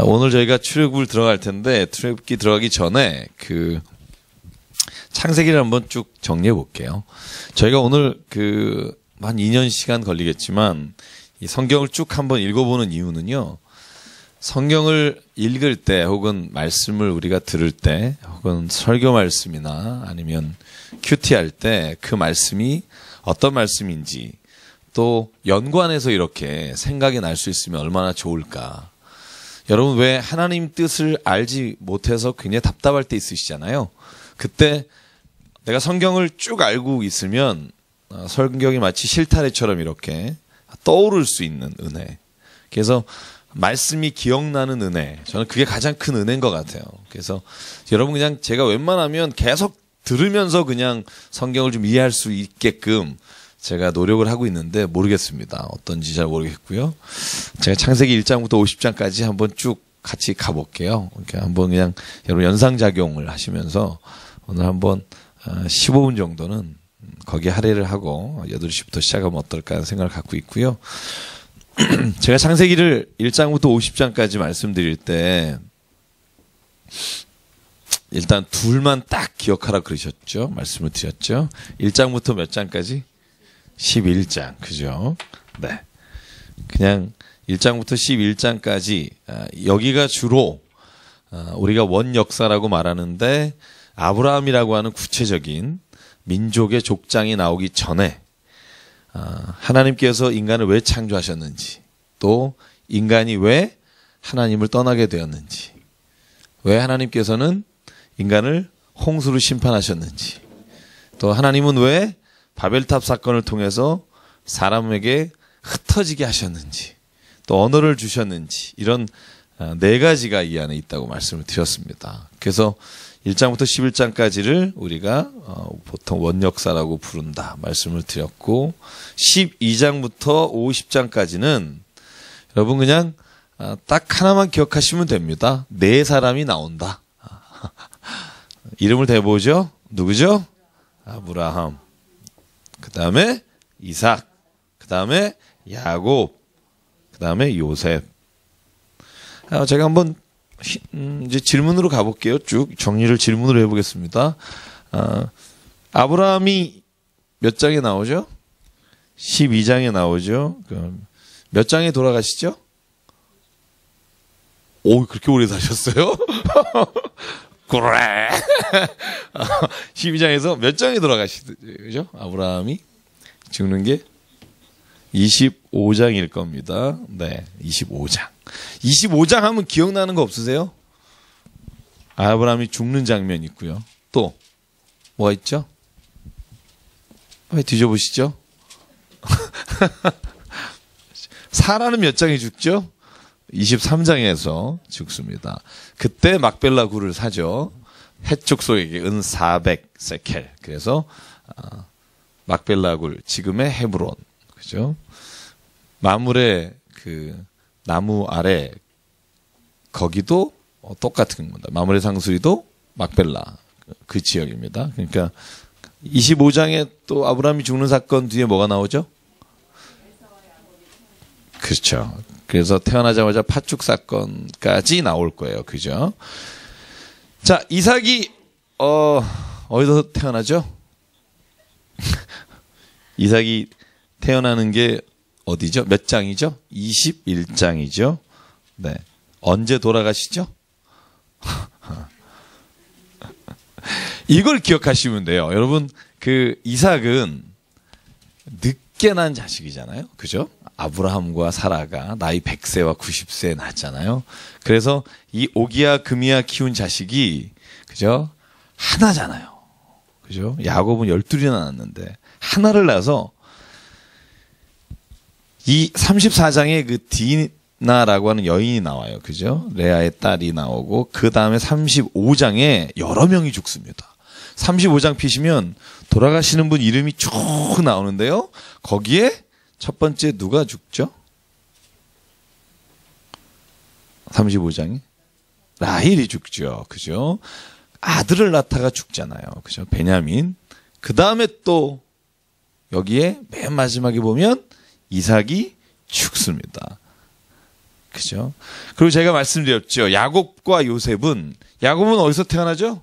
오늘 저희가 출애굽을 들어갈 텐데 출애굽기 들어가기 전에 창세기를 한번 쭉 정리해 볼게요. 저희가 오늘 한 2년 시간 걸리겠지만 이 성경을 쭉 한번 읽어보는 이유는요. 성경을 읽을 때 혹은 말씀을 우리가 들을 때 혹은 설교 말씀이나 아니면 큐티할 때 그 말씀이 어떤 말씀인지 또 연관해서 이렇게 생각이 날 수 있으면 얼마나 좋을까. 여러분 왜 하나님 뜻을 알지 못해서 굉장히 답답할 때 있으시잖아요. 그때 내가 성경을 쭉 알고 있으면 성경이 마치 실타래처럼 이렇게 떠오를 수 있는 은혜. 그래서 말씀이 기억나는 은혜. 저는 그게 가장 큰 은혜인 것 같아요. 그래서 여러분 그냥 제가 웬만하면 계속 들으면서 그냥 성경을 좀 이해할 수 있게끔 제가 노력을 하고 있는데 모르겠습니다. 어떤지 잘 모르겠고요. 제가 창세기 1장부터 50장까지 한번 쭉 같이 가볼게요. 한번 그냥 여러분 연상작용을 하시면서 오늘 한번 15분 정도는 거기에 할애를 하고 8시부터 시작하면 어떨까 하는 생각을 갖고 있고요. 제가 창세기를 1장부터 50장까지 말씀드릴 때 일단 둘만 딱 기억하라 그러셨죠. 말씀을 드렸죠. 1장부터 몇 장까지? 11장. 그죠? 네. 그냥 1장부터 11장까지 여기가 주로 우리가 원역사라고 말하는데 아브라함이라고 하는 구체적인 민족의 족장이 나오기 전에 하나님께서 인간을 왜 창조하셨는지 또 인간이 왜 하나님을 떠나게 되었는지 왜 하나님께서는 인간을 홍수로 심판하셨는지 또 하나님은 왜 바벨탑 사건을 통해서 사람에게 흩어지게 하셨는지 또 언어를 주셨는지 이런 4가지가 이 안에 있다고 말씀을 드렸습니다. 그래서 1장부터 11장까지를 우리가 보통 원역사라고 부른다 말씀을 드렸고 12장부터 50장까지는 여러분 그냥 딱 하나만 기억하시면 됩니다. 4사람이 나온다. 이름을 대보죠. 누구죠? 아브라함. 그 다음에 이삭. 그 다음에 야곱. 그 다음에 요셉. 제가 한번 이제 질문으로 가볼게요. 쭉 정리를 질문으로 해보겠습니다. 아브라함이 몇 장에 나오죠? 12장에 나오죠. 몇 장에 돌아가시죠? 오, 그렇게 오래 사셨어요? 그래. 12장에서 몇 장에 돌아가시죠? 아브라함이 죽는 게 25장일 겁니다. 네, 25장. 25장 하면 기억나는 거 없으세요? 아브라함이 죽는 장면 있고요. 또 뭐가 있죠? 왜 뒤져보시죠? 사라는 몇 장에 죽죠? 23장에서 죽습니다. 그때 막벨라 굴을 사죠. 헷족속에게 은 400세켈. 그래서 막벨라 굴, 지금의 헤브론. 그죠? 마물의 나무 아래 거기도 똑같은 겁니다. 마물의 상수리도 막벨라 그 지역입니다. 그러니까 25장에 또 아브라함이 죽는 사건 뒤에 뭐가 나오죠? 그렇죠. 그래서 태어나자마자 팥죽 사건까지 나올 거예요. 그죠? 자, 이삭이 어디서 태어나죠? 이삭이 태어나는 게 어디죠? 몇 장이죠? 21장이죠. 네. 언제 돌아가시죠? 이걸 기억하시면 돼요. 여러분, 이삭은 늦게 난 자식이잖아요. 그죠? 아브라함과 사라가 나이 100세와 90세에 낳았잖아요. 그래서 이 오기야, 금이야 키운 자식이, 그죠? 하나잖아요. 그죠? 야곱은 12이나 낳았는데, 하나를 낳아서 이 34장에 디나라고 하는 여인이 나와요. 그죠? 레아의 딸이 나오고, 그 다음에 35장에 여러 명이 죽습니다. 35장 피시면 돌아가시는 분 이름이 쭉 나오는데요. 거기에 첫 번째 누가 죽죠? 35장에 라헬이 죽죠. 그죠? 아들을 낳다가 죽잖아요. 그죠? 베냐민. 그 다음에 또 여기에 맨 마지막에 보면 이삭이 죽습니다. 그죠? 그리고 제가 말씀드렸죠. 야곱과 요셉은, 야곱은 어디서 태어나죠?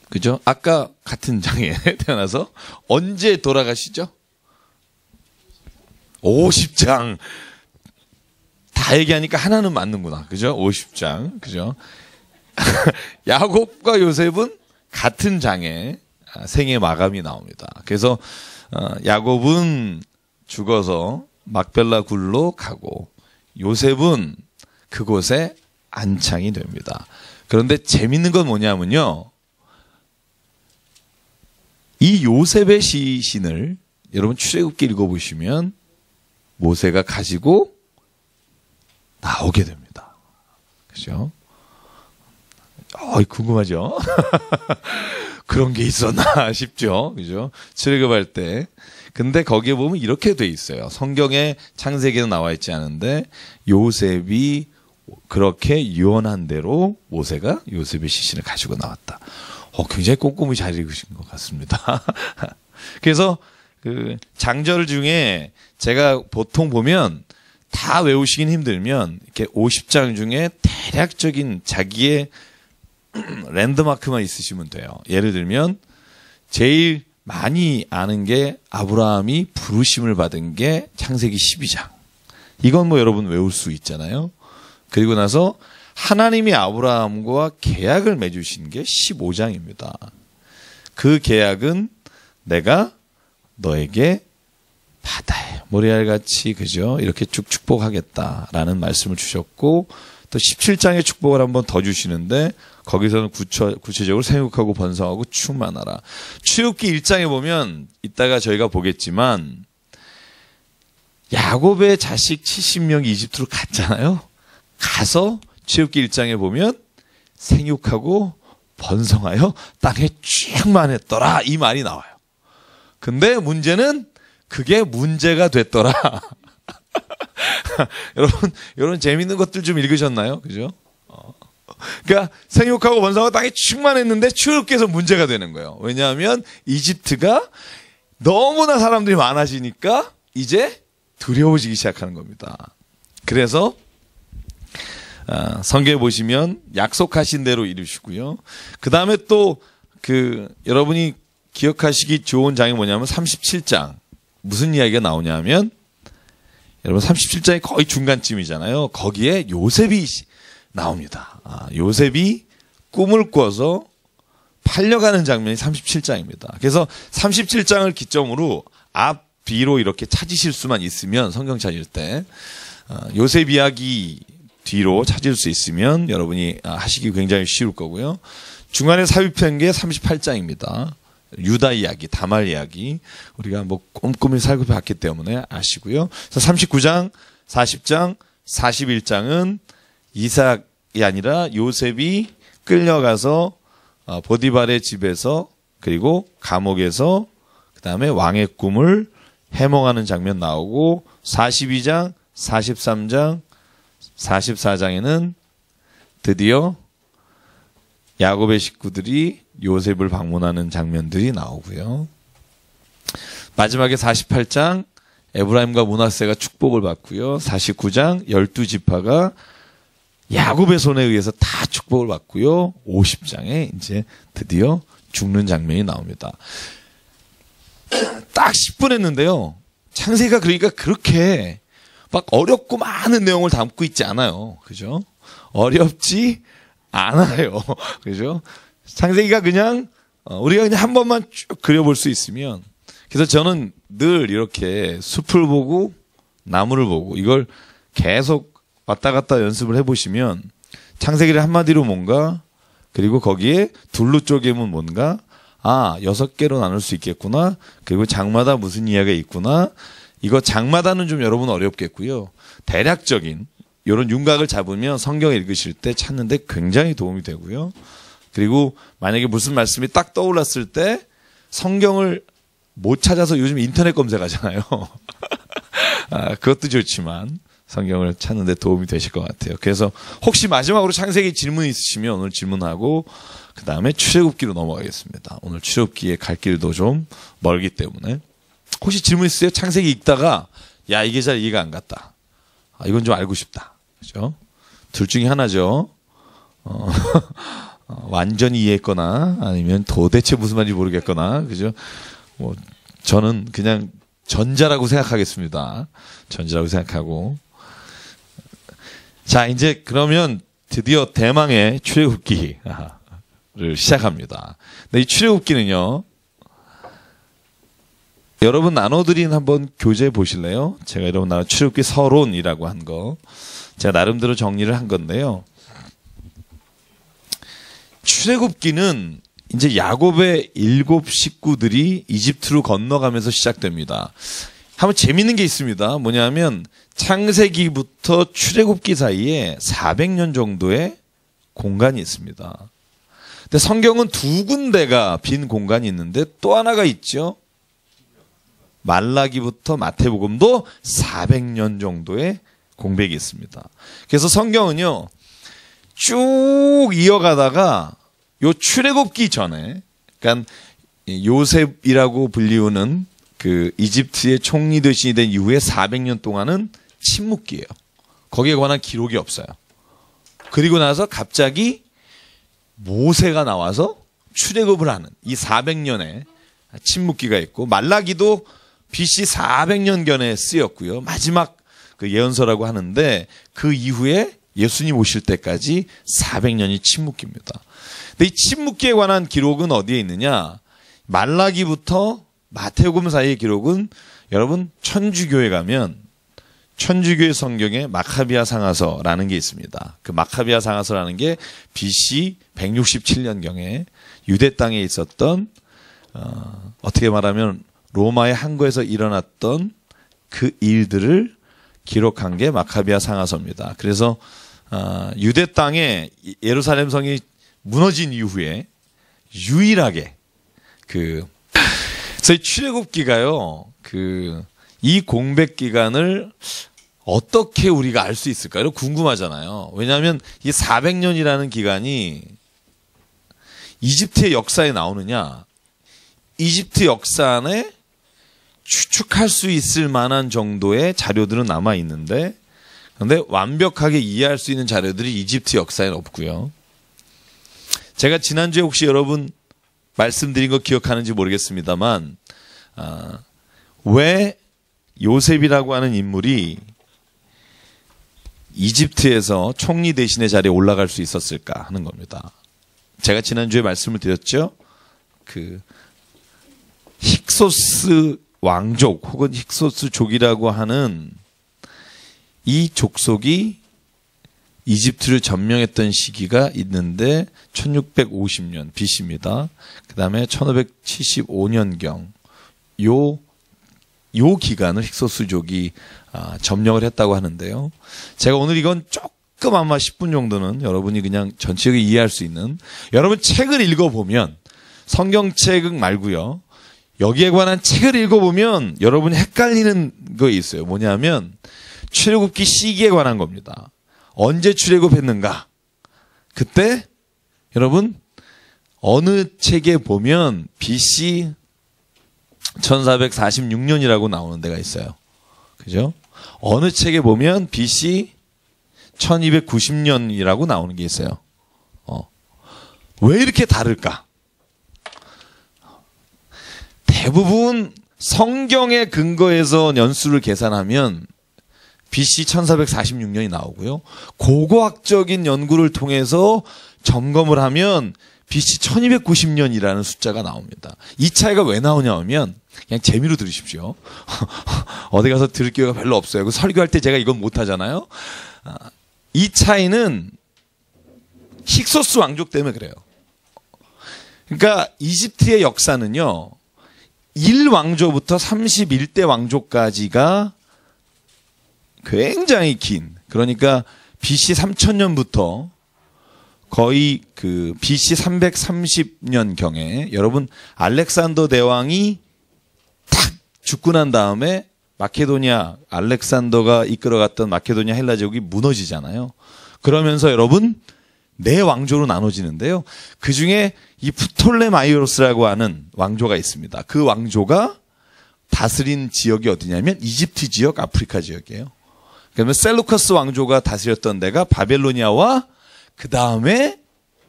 그죠? 아까 같은 장에 태어나서 언제 돌아가시죠? 50장. 다 얘기하니까 하나는 맞는구나. 그죠? 50장. 그죠? 야곱과 요셉은 같은 장에 생애 마감이 나옵니다. 그래서 야곱은 죽어서 막벨라 굴로 가고 요셉은 그곳에 안창이 됩니다. 그런데 재밌는 건 뭐냐면요. 이 요셉의 시신을 여러분 출애굽기 읽어보시면 모세가 가지고 나오게 됩니다. 그죠? 궁금하죠? 그런 게 있었나 싶죠. 그죠? 출애굽할 때. 근데 거기에 보면 이렇게 돼 있어요. 성경에 창세기에는 나와 있지 않은데 요셉이 그렇게 유언한 대로 모세가 요셉의 시신을 가지고 나왔다. 굉장히 꼼꼼히 잘 읽으신 것 같습니다. 그래서 그 장절 중에 제가 보통 보면 다 외우시긴 힘들면 이렇게 50장 중에 대략적인 자기의 랜드마크만 있으시면 돼요. 예를 들면 제일 많이 아는 게 아브라함이 부르심을 받은 게 창세기 12장. 이건 뭐 여러분 외울 수 있잖아요. 그리고 나서 하나님이 아브라함과 계약을 맺으신 게 15장입니다. 그 계약은 내가 너에게 바다에 모래알같이 그죠? 이렇게 쭉 축복하겠다라는 말씀을 주셨고 또 17장의 축복을 한번 더 주시는데 거기서는 구체적으로 생육하고 번성하고 충만하라. 출애굽기 1장에 보면 이따가 저희가 보겠지만 야곱의 자식 70명이 이집트로 갔잖아요. 가서 출애굽기 1장에 보면 생육하고 번성하여 땅에 충만했더라 이 말이 나와요. 근데 문제는 그게 문제가 됐더라. 여러분, 이런 재밌는 것들 좀 읽으셨나요? 그죠? 그러니까 생육하고 번성하고 땅에 충만했는데 출애굽기에서 문제가 되는 거예요. 왜냐하면 이집트가 너무나 사람들이 많아지니까 이제 두려워지기 시작하는 겁니다. 그래서 성경에 보시면 약속하신 대로 이루시고요. 그 다음에 또 여러분이 기억하시기 좋은 장이 뭐냐면 37장. 무슨 이야기가 나오냐면 여러분 37장이 거의 중간쯤이잖아요. 거기에 요셉이 나옵니다. 요셉이 꿈을 꿔서 팔려가는 장면이 37장입니다. 그래서 37장을 기점으로 앞, 뒤로 이렇게 찾으실 수만 있으면 성경 찾을 때 요셉 이야기 뒤로 찾을 수 있으면 여러분이 하시기 굉장히 쉬울 거고요. 중간에 삽입한 게 38장입니다. 유다 이야기, 다말 이야기 우리가 뭐 꼼꼼히 살펴봤기 때문에 아시고요. 그래서 39장, 40장, 41장은 이삭이 아니라 요셉이 끌려가서 보디발의 집에서 그리고 감옥에서 그 다음에 왕의 꿈을 해몽하는 장면 나오고 42장, 43장, 44장에는 드디어 야곱의 식구들이 요셉을 방문하는 장면들이 나오고요. 마지막에 48장 에브라임과 므낫세가 축복을 받고요. 49장 12지파가 야곱의 손에 의해서 다 축복을 받고요. 50장에 이제 드디어 죽는 장면이 나옵니다. 딱 10분 했는데요. 창세기가 그러니까 그렇게 막 어렵고 많은 내용을 담고 있지 않아요. 그죠? 어렵지 않아요. 그죠? 창세기가 그냥 우리가 그냥 한 번만 쭉 그려볼 수 있으면 그래서 저는 늘 이렇게 숲을 보고 나무를 보고 이걸 계속 왔다 갔다 연습을 해보시면 창세기를 한마디로 뭔가 그리고 거기에 둘로 쪼개면 뭔가 6개로 나눌 수 있겠구나. 그리고 장마다 무슨 이야기가 있구나. 이거 장마다는 좀 여러분 어렵겠고요. 대략적인 이런 윤곽을 잡으면 성경 읽으실 때 찾는데 굉장히 도움이 되고요. 그리고 만약에 무슨 말씀이 딱 떠올랐을 때 성경을 못 찾아서 요즘 인터넷 검색하잖아요. 그것도 좋지만 성경을 찾는 데 도움이 되실 것 같아요. 그래서 혹시 마지막으로 창세기 질문 있으시면 오늘 질문하고 그 다음에 출애굽기로 넘어가겠습니다. 오늘 출애굽기에 갈 길도 좀 멀기 때문에 혹시 질문 있으세요? 창세기 읽다가 야, 이게 잘 이해가 안 갔다. 아, 이건 좀 알고 싶다. 그죠? 둘 중에 하나죠. 완전히 이해했거나 아니면 도대체 무슨 말인지 모르겠거나, 그죠? 뭐 저는 그냥 전자라고 생각하겠습니다. 전자라고 생각하고. 자, 이제 그러면 드디어 대망의 출애굽기를 시작합니다. 근데 이 출애굽기는요, 여러분 나눠드린 한번 교재 보실래요? 제가 여러분 나눠 출애굽기 서론이라고 한 거 제가 나름대로 정리를 한 건데요. 출애굽기는 이제 야곱의 7 식구들이 이집트로 건너가면서 시작됩니다. 한번 재밌는 게 있습니다. 뭐냐면 창세기부터 출애굽기 사이에 400년 정도의 공간이 있습니다. 근데 성경은 2군데가 빈 공간이 있는데 또 하나가 있죠. 말라기부터 마태복음도 400년 정도의 공백이 있습니다. 그래서 성경은요, 쭉 이어가다가 요 출애굽기 전에, 그러니까 요셉이라고 불리우는 그 이집트의 총리 대신이 된 이후에 400년 동안은 침묵기예요. 거기에 관한 기록이 없어요. 그리고 나서 갑자기 모세가 나와서 출애굽을 하는 이 400년의 침묵기가 있고, 말라기도 BC 400년경에 쓰였고요. 마지막 그 예언서라고 하는데 그 이후에 예수님 오실 때까지 400년이 침묵기입니다. 근데 이 침묵기에 관한 기록은 어디에 있느냐? 말라기부터 마태복음 사이의 기록은 여러분 천주교에 가면 천주교의 성경에 마카비아 상하서라는 게 있습니다. 그 마카비아 상하서라는 게 BC 167년경에 유대 땅에 있었던 어떻게 말하면 로마의 항구에서 일어났던 그 일들을 기록한 게 마카비아 상하서입니다. 그래서 유대 땅에 예루살렘 성이 무너진 이후에 유일하게 그래서 출애굽기가요, 이 공백 기간을 어떻게 우리가 알 수 있을까요? 궁금하잖아요. 왜냐하면 이 400년이라는 기간이 이집트의 역사에 나오느냐, 이집트 역사 안에 추측할 수 있을 만한 정도의 자료들은 남아 있는데, 그런데 완벽하게 이해할 수 있는 자료들이 이집트 역사에는 없고요. 제가 지난주에 혹시 여러분 말씀드린 거 기억하는지 모르겠습니다만, 왜 요셉이라고 하는 인물이 이집트에서 총리 대신의 자리에 올라갈 수 있었을까 하는 겁니다. 제가 지난주에 말씀을 드렸죠. 그 힉소스 왕족 혹은 힉소스족이라고 하는 이 족속이 이집트를 점령했던 시기가 있는데 1650년 BC입니다. 그 다음에 1575년경 요 기간을 힉소스족이 점령을 했다고 하는데요. 제가 오늘 이건 조금 아마 10분 정도는 여러분이 그냥 전체적으로 이해할 수 있는, 여러분 책을 읽어보면, 성경책 말고요, 여기에 관한 책을 읽어보면 여러분이 헷갈리는 거 있어요. 뭐냐면 출애굽기 시기에 관한 겁니다. 언제 출애굽했는가? 그때 여러분 어느 책에 보면 BC 1446년이라고 나오는 데가 있어요. 그죠? 어느 책에 보면 BC 1290년이라고 나오는 게 있어요. 왜 이렇게 다를까? 대부분 성경의 근거에서 연수를 계산하면 BC 1446년이 나오고요. 고고학적인 연구를 통해서 점검을 하면 BC 1290년이라는 숫자가 나옵니다. 이 차이가 왜 나오냐 하면, 그냥 재미로 들으십시오. 어디 가서 들을 기회가 별로 없어요. 설교할 때 제가 이건 못하잖아요. 이 차이는 힉소스 왕족 때문에 그래요. 그러니까 이집트의 역사는요, 1왕조부터 31대 왕조까지가 굉장히 긴, 그러니까 BC 3000년부터 거의 그 BC 330년경에 여러분 알렉산더 대왕이 탁 죽고 난 다음에 마케도니아, 알렉산더가 이끌어갔던 마케도니아 헬라 제국이 무너지잖아요. 그러면서 여러분 네 왕조로 나눠지는데요. 그중에 이 프톨레마이오스라고 하는 왕조가 있습니다. 그 왕조가 다스린 지역이 어디냐면 이집트 지역, 아프리카 지역이에요. 그러면 셀루커스 왕조가 다스렸던 데가 바벨로니아와 그 다음에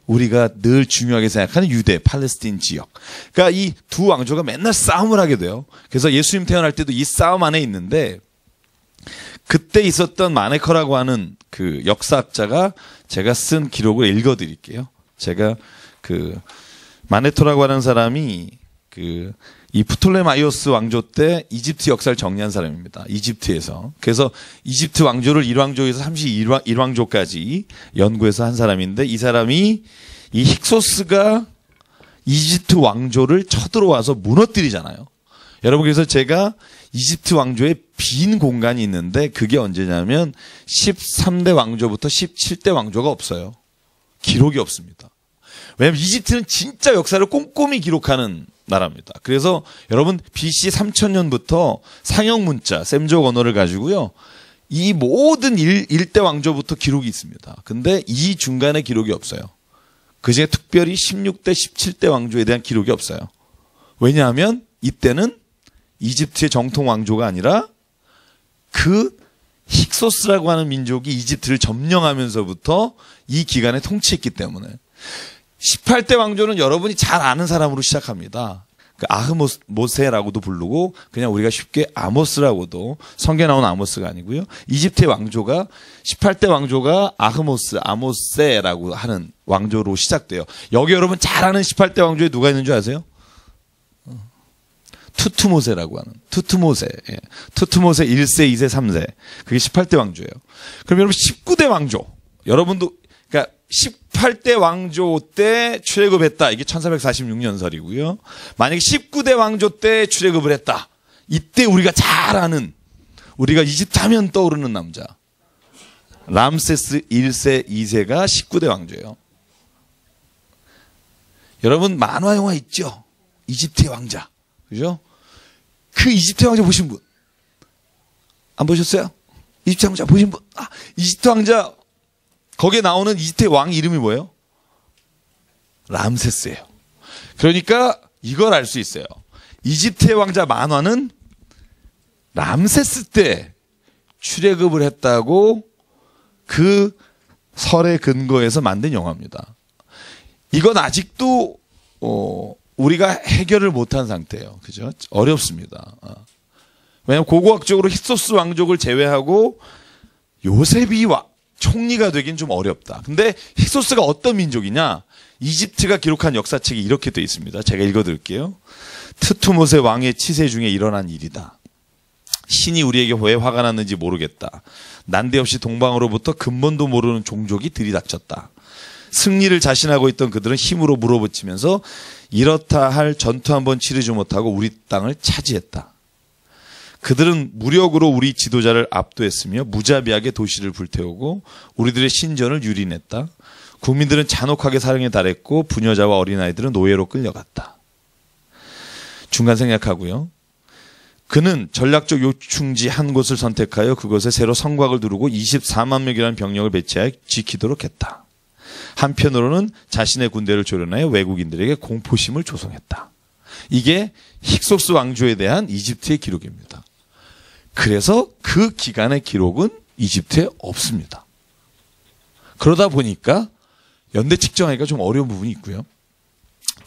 우리가 늘 중요하게 생각하는 유대, 팔레스틴 지역. 그러니까 이 두 왕조가 맨날 싸움을 하게 돼요. 그래서 예수님 태어날 때도 이 싸움 안에 있는데 그때 있었던 마네커라고 하는 그 역사학자가 제가 쓴 기록을 읽어드릴게요. 제가 그 마네토라고 하는 사람이 이 프톨레마이오스 왕조 때 이집트 역사를 정리한 사람입니다. 이집트에서. 그래서 이집트 왕조를 1왕조에서 31왕조까지 연구해서 한 사람인데 이 사람이 이 힉소스가 이집트 왕조를 쳐들어와서 무너뜨리잖아요. 여러분 그래서 제가 이집트 왕조의 빈 공간이 있는데 그게 언제냐면 13대 왕조부터 17대 왕조가 없어요. 기록이 없습니다. 왜냐하면 이집트는 진짜 역사를 꼼꼼히 기록하는 나라입니다. 그래서 여러분 BC 3000년부터 상형 문자, 셈족 언어를 가지고요. 이 모든 일대 왕조부터 기록이 있습니다. 근데 이 중간에 기록이 없어요. 그중에 특별히 16대, 17대 왕조에 대한 기록이 없어요. 왜냐하면 이때는 이집트의 정통 왕조가 아니라 그 힉소스라고 하는 민족이 이집트를 점령하면서부터 이 기간에 통치했기 때문에 18대 왕조는 여러분이 잘 아는 사람으로 시작합니다. 아흐모세라고도 부르고 그냥 우리가 쉽게 아모스라고도 성경에 나온 아모스가 아니고요. 이집트의 왕조가 18대 왕조가 아모세라고 하는 왕조로 시작돼요. 여기 여러분 잘 아는 18대 왕조에 누가 있는 줄 아세요? 투트모세라고 하는 투트모세. 예. 투트모세 1세, 2세, 3세. 그게 18대 왕조예요. 그럼 여러분 19대 왕조. 여러분도 그러니까 18대 왕조 때 출애굽했다. 이게 1446년설이고요. 만약에 19대 왕조 때 출애굽을 했다. 이때 우리가 잘 아는 우리가 이집트 하면 떠오르는 남자. 람세스 1세, 2세가 19대 왕조예요. 여러분 만화 영화 있죠? 이집트의 왕자. 그죠? 그 이집트 왕자 보신 분? 안 보셨어요? 이집트 왕자 보신 분? 이집트 왕자 거기에 나오는 이집트의 왕 이름이 뭐예요? 람세스예요. 그러니까 이걸 알 수 있어요. 이집트의 왕자 만화는 람세스 때 출애굽을 했다고 그 설에 근거해서 만든 영화입니다. 이건 아직도 우리가 해결을 못한 상태예요. 그죠? 어렵습니다. 왜냐하면 고고학적으로 힉소스 왕족을 제외하고 요셉이 총리가 되긴 좀 어렵다. 근데 힉소스가 어떤 민족이냐? 이집트가 기록한 역사책이 이렇게 되어 있습니다. 제가 읽어드릴게요. 트투모세 왕의 치세 중에 일어난 일이다. 신이 우리에게 왜 화가 났는지 모르겠다. 난데없이 동방으로부터 근본도 모르는 종족이 들이닥쳤다. 승리를 자신하고 있던 그들은 힘으로 물어붙이면서 이렇다 할 전투 한번 치르지 못하고 우리 땅을 차지했다. 그들은 무력으로 우리 지도자를 압도했으며 무자비하게 도시를 불태우고 우리들의 신전을 유린했다. 국민들은 잔혹하게 사형에 달했고 부녀자와 어린아이들은 노예로 끌려갔다. 중간 생략하고요. 그는 전략적 요충지 한 곳을 선택하여 그곳에 새로 성곽을 두르고 24만 명이라는 병력을 배치하여 지키도록 했다. 한편으로는 자신의 군대를 조련하여 외국인들에게 공포심을 조성했다. 이게 힉소스 왕조에 대한 이집트의 기록입니다. 그래서 그 기간의 기록은 이집트에 없습니다. 그러다 보니까 연대 측정하기가 좀 어려운 부분이 있고요.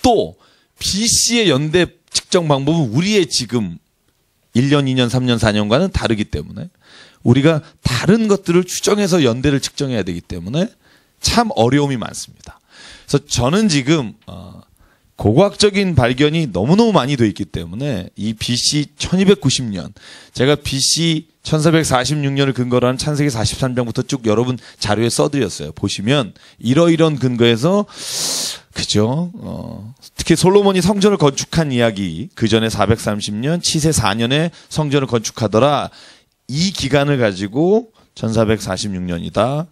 또 BC의 연대 측정 방법은 우리의 지금 1년, 2년, 3년, 4년과는 다르기 때문에 우리가 다른 것들을 추정해서 연대를 측정해야 되기 때문에 참 어려움이 많습니다. 그래서 저는 지금 고고학적인 발견이 너무너무 많이 돼 있기 때문에 이 BC 1290년 제가 BC 1446년을 근거로 한 창세기 43장부터 쭉 여러분 자료에 써드렸어요. 보시면 이러이런 근거에서 그죠? 특히 솔로몬이 성전을 건축한 이야기 그 전에 430년 치세 4년에 성전을 건축하더라. 이 기간을 가지고 1446년이다.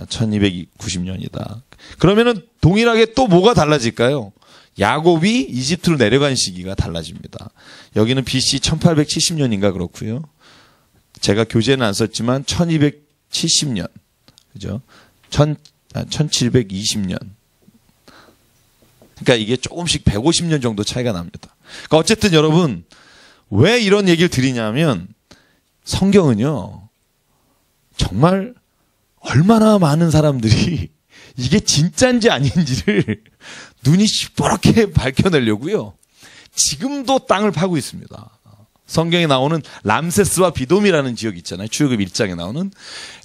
1290년이다. 그러면은 동일하게 또 뭐가 달라질까요? 야곱이 이집트로 내려간 시기가 달라집니다. 여기는 BC 1870년인가 그렇고요. 제가 교재는 안 썼지만 1270년. 그죠? 1720년. 그러니까 이게 조금씩 150년 정도 차이가 납니다. 그러니까 어쨌든 여러분 왜 이런 얘기를 드리냐면 성경은요, 정말 얼마나 많은 사람들이 이게 진짜인지 아닌지를 눈이 시퍼렇게 밝혀내려고요, 지금도 땅을 파고 있습니다. 성경에 나오는 람세스와 비돔이라는 지역이 있잖아요. 출애굽 1장에 나오는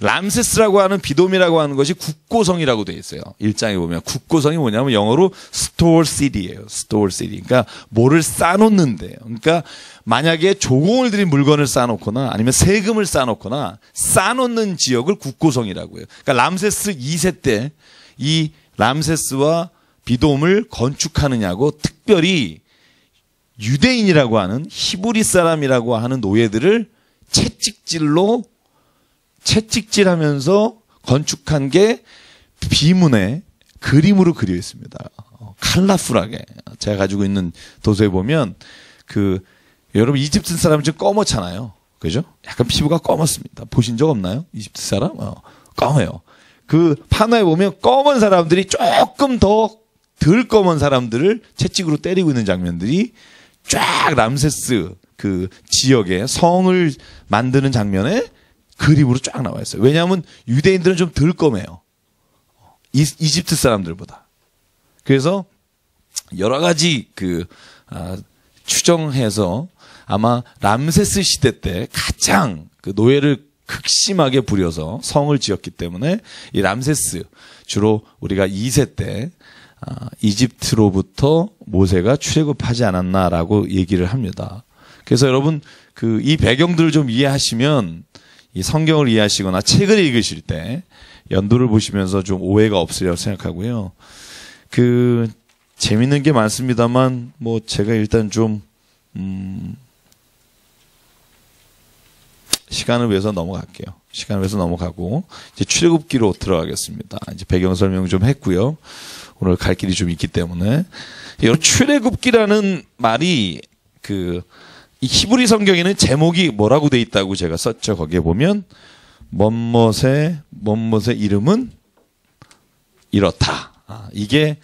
람세스라고 하는 비돔이라고 하는 것이 국고성이라고 되어 있어요. 1장에 보면 국고성이 뭐냐면 영어로 store city예요. store city. 그러니까 뭐를 쌓아놓는 데요. 그러니까 만약에 조공을 들인 물건을 쌓아놓거나 아니면 세금을 쌓아놓거나 쌓아놓는 지역을 국고성이라고 해요. 그러니까 람세스 2세 때 이 람세스와 비돔을 건축하느냐고 특별히 유대인이라고 하는 히브리 사람이라고 하는 노예들을 채찍질하면서 건축한 게 비문에 그림으로 그려 있습니다. 컬러풀하게. 제가 가지고 있는 도서에 보면 여러분 이집트 사람은 좀 검었잖아요. 그죠? 약간 피부가 검었습니다. 보신 적 없나요? 이집트 사람? 검어요. 그 판화에 보면 검은 사람들이 조금 더 덜 검은 사람들을 채찍으로 때리고 있는 장면들이 쫙 람세스 그 지역에 성을 만드는 장면에 그림으로 쫙 나와 있어요. 왜냐하면 유대인들은 좀 덜 검해요. 이집트 사람들보다. 그래서 여러 가지 추정해서 아마 람세스 시대 때 가장 그 노예를 극심하게 부려서 성을 지었기 때문에 이 람세스, 주로 우리가 2세 때 이집트로부터 모세가 출애굽하지 않았나라고 얘기를 합니다. 그래서 여러분 이 배경들을 좀 이해하시면 이 성경을 이해하시거나 책을 읽으실 때 연도를 보시면서 좀 오해가 없으리라고 생각하고요. 재밌는 게 많습니다만 뭐 제가 일단 좀 시간을 위해서 넘어갈게요. 시간을 위해서 넘어가고 이제 출애굽기로 들어가겠습니다. 이제 배경 설명 좀 했고요. 오늘 갈 길이 좀 있기 때문에 여러분 출애굽기라는 말이 이 히브리 성경에는 제목이 뭐라고 돼 있다고 제가 썼죠. 거기에 보면 뭔못의 이름은 이렇다. 이게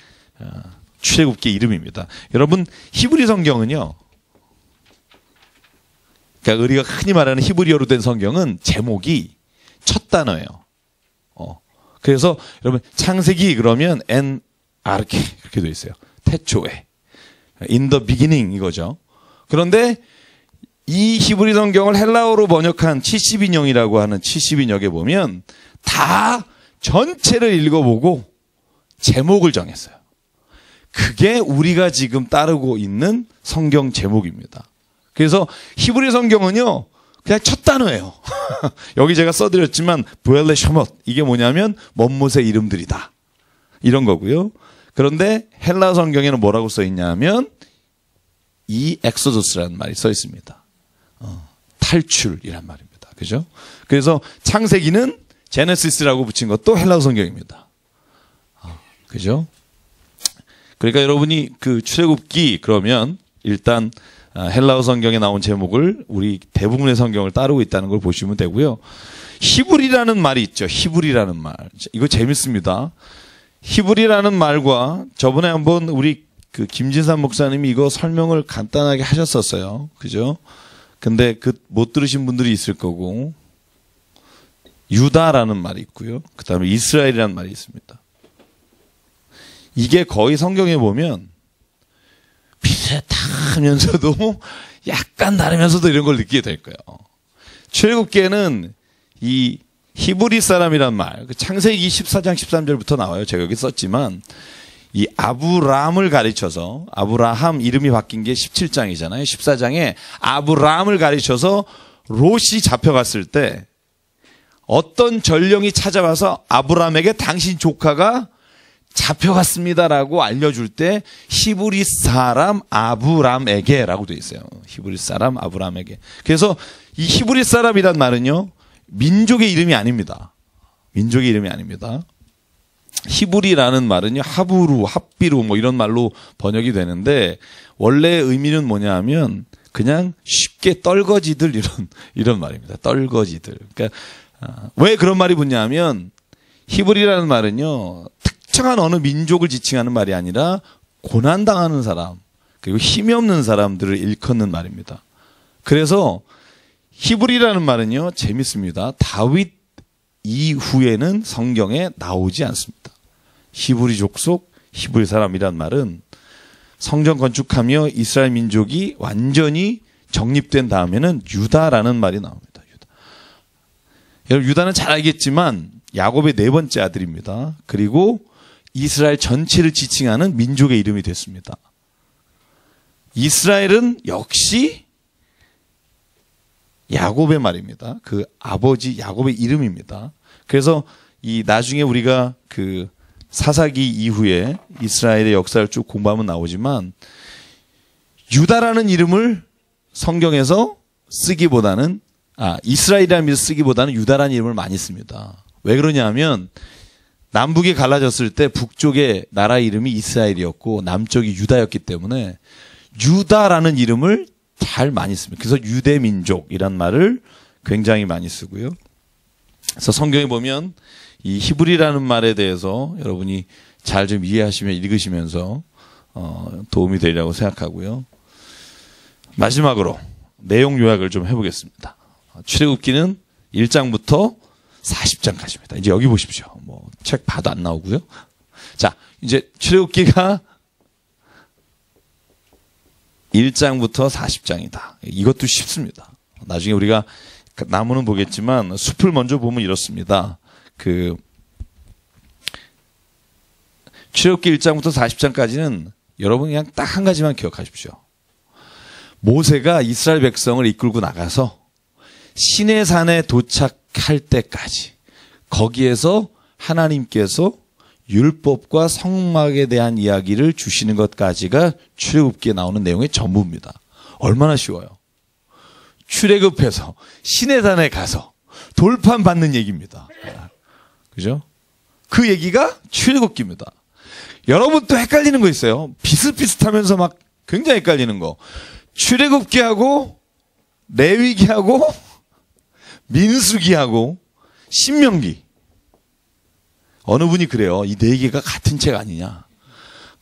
출애굽기 이름입니다. 여러분 히브리 성경은요, 그러니까 우리가 흔히 말하는 히브리어로 된 성경은 제목이 첫 단어예요. 그래서 여러분 창세기 그러면 엔 아르케 그렇게 돼 있어요. 태초에 in the beginning 이거죠. 그런데 이 히브리 성경을 헬라어로 번역한 70인형이라고 하는 70인역에 보면 다 전체를 읽어보고 제목을 정했어요. 그게 우리가 지금 따르고 있는 성경 제목입니다. 그래서 히브리 성경은요, 그냥 첫 단어예요. 여기 제가 써드렸지만 브엘레 셔못, 이게 뭐냐면 먼못의 이름들이다, 이런 거고요. 그런데 헬라 성경에는 뭐라고 써 있냐면 이 엑소더스라는 말이 써 있습니다. 탈출이란 말입니다. 그죠? 그래서 창세기는 제네시스라고 붙인 것도 헬라 성경입니다. 그죠? 그러니까 여러분이 출애굽기 그러면 일단 헬라어 성경에 나온 제목을 우리 대부분의 성경을 따르고 있다는 걸 보시면 되고요. 히브리라는 말이 있죠. 히브리라는 말. 이거 재밌습니다. 히브리라는 말과 저번에 한번 우리 김진산 목사님이 이거 설명을 간단하게 하셨었어요. 그죠? 근데 못 들으신 분들이 있을 거고, 유다라는 말이 있고요. 그 다음에 이스라엘이라는 말이 있습니다. 이게 거의 성경에 보면 비슷하면서도 약간 다르면서도 이런 걸 느끼게 될 거예요. 출애굽기에는 이 히브리 사람이란 말, 창세기 14장 13절부터 나와요. 제가 여기 썼지만 이 아브람을 가르쳐서, 아브라함 이름이 바뀐 게 17장이잖아요. 14장에 아브람을 가르쳐서 롯이 잡혀갔을 때 어떤 전령이 찾아와서 아브람에게 당신 조카가 잡혀갔습니다라고 알려줄 때 히브리 사람 아브람에게라고 돼 있어요. 히브리 사람 아브람에게. 그래서 이 히브리 사람이란 말은요, 민족의 이름이 아닙니다. 민족의 이름이 아닙니다. 히브리라는 말은요, 하브루, 합비루 뭐 이런 말로 번역이 되는데 원래 의미는 뭐냐 하면 그냥 쉽게 떨거지들 이런 말입니다. 떨거지들. 그러니까 왜 그런 말이 붙냐 하면 히브리라는 말은요, 특정한 어느 민족을 지칭하는 말이 아니라 고난당하는 사람, 그리고 힘이 없는 사람들을 일컫는 말입니다. 그래서 히브리라는 말은요, 재밌습니다. 다윗 이후에는 성경에 나오지 않습니다. 히브리 족속, 히브리 사람이란 말은 성전 건축하며 이스라엘 민족이 완전히 정립된 다음에는 유다라는 말이 나옵니다. 유다. 여러분, 유다는 잘 알겠지만 야곱의 네 번째 아들입니다. 그리고 이스라엘 전체를 지칭하는 민족의 이름이 됐습니다. 이스라엘은 역시 야곱의 말입니다. 그 아버지 야곱의 이름입니다. 그래서 이 나중에 우리가 그 사사기 이후에 이스라엘의 역사를 쭉 공부하면 나오지만 유다라는 이름을 성경에서 쓰기보다는 이스라엘이라는 이름을 쓰기보다는 유다라는 이름을 많이 씁니다. 왜 그러냐면 남북이 갈라졌을 때 북쪽의 나라 이름이 이스라엘이었고 남쪽이 유다였기 때문에 유다라는 이름을 잘 많이 씁니다. 그래서 유대민족이란 말을 굉장히 많이 쓰고요. 그래서 성경에 보면 이 히브리라는 말에 대해서 여러분이 잘 좀 이해하시면 읽으시면서 도움이 되리라고 생각하고요. 마지막으로 내용 요약을 좀 해보겠습니다. 출애굽기는 1장부터 40장까지입니다. 이제 여기 보십시오. 뭐 책 봐도 안 나오고요. 자, 이제 출애굽기가 1장부터 40장이다. 이것도 쉽습니다. 나중에 우리가 나무는 보겠지만 숲을 먼저 보면 이렇습니다. 그 출애굽기 1장부터 40장까지는 여러분 그냥 딱 한 가지만 기억하십시오. 모세가 이스라엘 백성을 이끌고 나가서 시내산에 도착할 때까지 거기에서 하나님께서 율법과 성막에 대한 이야기를 주시는 것까지가 출애굽기에 나오는 내용의 전부입니다. 얼마나 쉬워요. 출애굽해서 시내산에 가서 돌판 받는 얘기입니다. 그죠? 그 얘기가 출애굽기입니다. 여러분 또 헷갈리는 거 있어요. 비슷비슷하면서 막 굉장히 헷갈리는 거. 출애굽기하고 레위기하고 민수기하고 신명기. 어느 분이 그래요. 이 네 개가 같은 책 아니냐.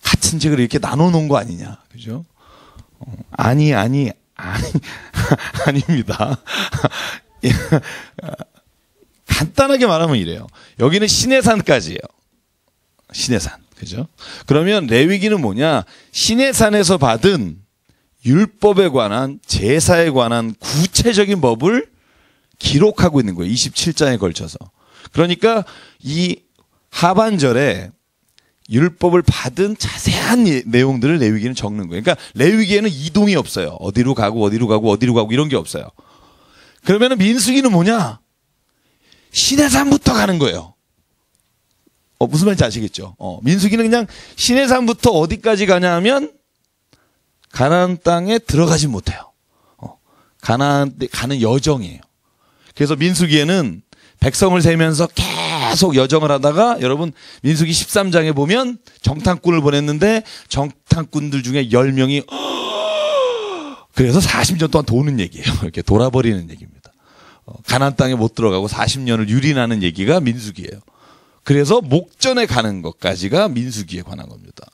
같은 책을 이렇게 나눠 놓은 거 아니냐. 그죠? 아닙니다. 간단하게 말하면 이래요. 여기는 시내산까지예요. 시내산. 그죠? 그러면 레위기는 뭐냐? 시내산에서 받은 율법에 관한, 제사에 관한 구체적인 법을 기록하고 있는 거예요. 27장에 걸쳐서. 그러니까 이 하반절에 율법을 받은 자세한 내용들을 레위기는 적는 거예요. 그러니까 레위기에는 이동이 없어요. 어디로 가고 어디로 가고 어디로 가고 이런 게 없어요. 그러면 민수기는 뭐냐? 시내산부터 가는 거예요. 무슨 말인지 아시겠죠? 민수기는 그냥 시내산부터 어디까지 가냐 하면 가나안 땅에 들어가지 못해요. 가나안 가는 여정이에요. 그래서 민수기에는 백성을 세면서 계속 여정을 하다가 여러분 민수기 13장에 보면 정탐꾼을 보냈는데 정탐꾼들 중에 10명이 그래서 40년 동안 도는 얘기예요. 이렇게 돌아버리는 얘기입니다. 가나안 땅에 못 들어가고 40년을 유린하는 얘기가 민수기예요. 그래서 목전에 가는 것까지가 민수기에 관한 겁니다.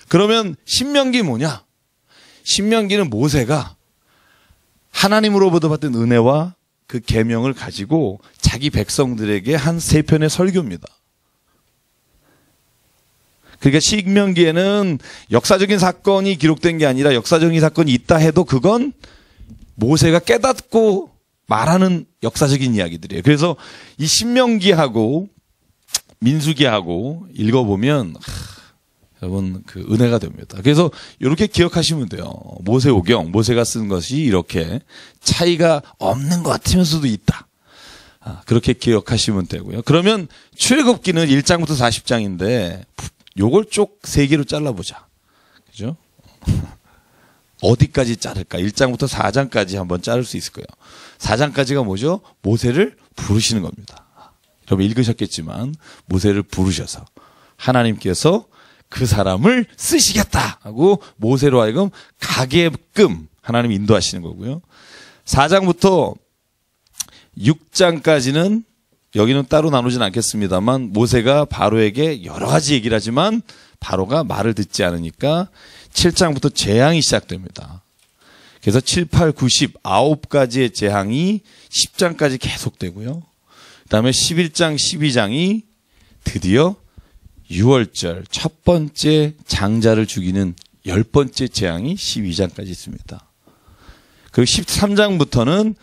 그러면 신명기 뭐냐? 신명기는 모세가 하나님으로부터 받은 은혜와 그 계명을 가지고 자기 백성들에게 한 3편의 설교입니다. 그러니까 신명기에는 역사적인 사건이 기록된 게 아니라 역사적인 사건이 있다 해도 그건 모세가 깨닫고 말하는 역사적인 이야기들이에요. 그래서 이 신명기하고 민수기하고 읽어보면 여러분 그 은혜가 됩니다. 그래서 이렇게 기억하시면 돼요. 모세오경, 모세가 쓴 것이 이렇게 차이가 없는 것 같으면서도 있다. 그렇게 기억하시면 되고요. 그러면 출애굽기는 1장부터 40장인데 요걸 쪽 3개로 잘라보자. 그죠? 어디까지 자를까? 1장부터 4장까지 한번 자를 수 있을 거예요. 4장까지가 뭐죠? 모세를 부르시는 겁니다. 여러분 읽으셨겠지만 모세를 부르셔서 하나님께서 그 사람을 쓰시겠다 하고 모세로 하여금 가게끔 하나님 인도하시는 거고요. 4장부터 6장까지는 여기는 따로 나누진 않겠습니다만 모세가 바로에게 여러 가지 얘기를 하지만 바로가 말을 듣지 않으니까 7장부터 재앙이 시작됩니다. 그래서 7, 8, 9, 10 9가지의 재앙이 10장까지 계속되고요. 그다음에 11장, 12장이 드디어 6월절 첫 번째 장자를 죽이는 10번째 재앙이 12장까지 있습니다. 그리고 13장부터는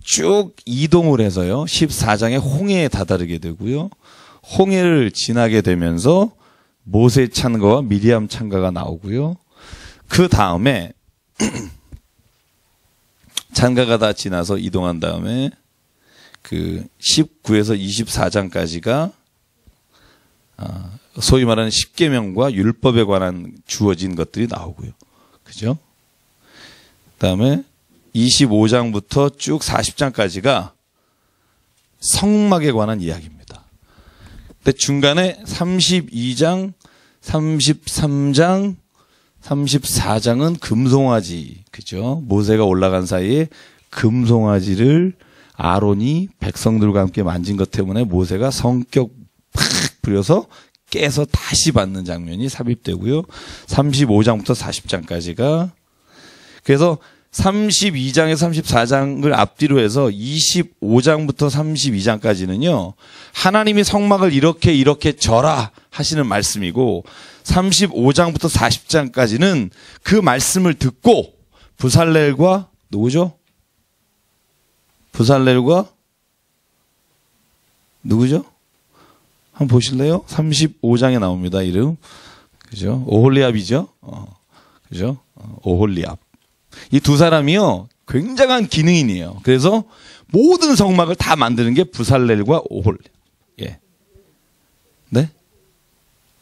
쭉 이동을 해서요. 14장에 홍해에 다다르게 되고요. 홍해를 지나게 되면서 모세 찬가와 미리암 찬가가 나오고요. 그 다음에 찬가가 다 지나서 이동한 다음에 그 19에서 24장까지가 소위 말하는 십계명과 율법에 관한 주어진 것들이 나오고요. 그죠? 그다음에 25장부터 쭉 40장까지가 성막에 관한 이야기입니다. 근데 중간에 32장, 33장, 34장은 금송아지, 그죠? 모세가 올라간 사이에 금송아지를 아론이 백성들과 함께 만진 것 때문에 모세가 성격 팍 부려서 깨서 다시 받는 장면이 삽입되고요. 35장부터 40장까지가 그래서 32장에서 34장을 앞뒤로 해서 25장부터 32장까지는요. 하나님이 성막을 이렇게 절하 하시는 말씀이고 35장부터 40장까지는 그 말씀을 듣고 부살렐과 누구죠? 부살렐과 누구죠? 한번 보실래요? 35장에 나옵니다. 이름. 그죠? 오홀리압이죠? 그죠? 오홀리압. 이 두 사람이요. 굉장한 기능인이에요. 그래서 모든 성막을 다 만드는 게 부살렐과 오홀리압. 예. 네?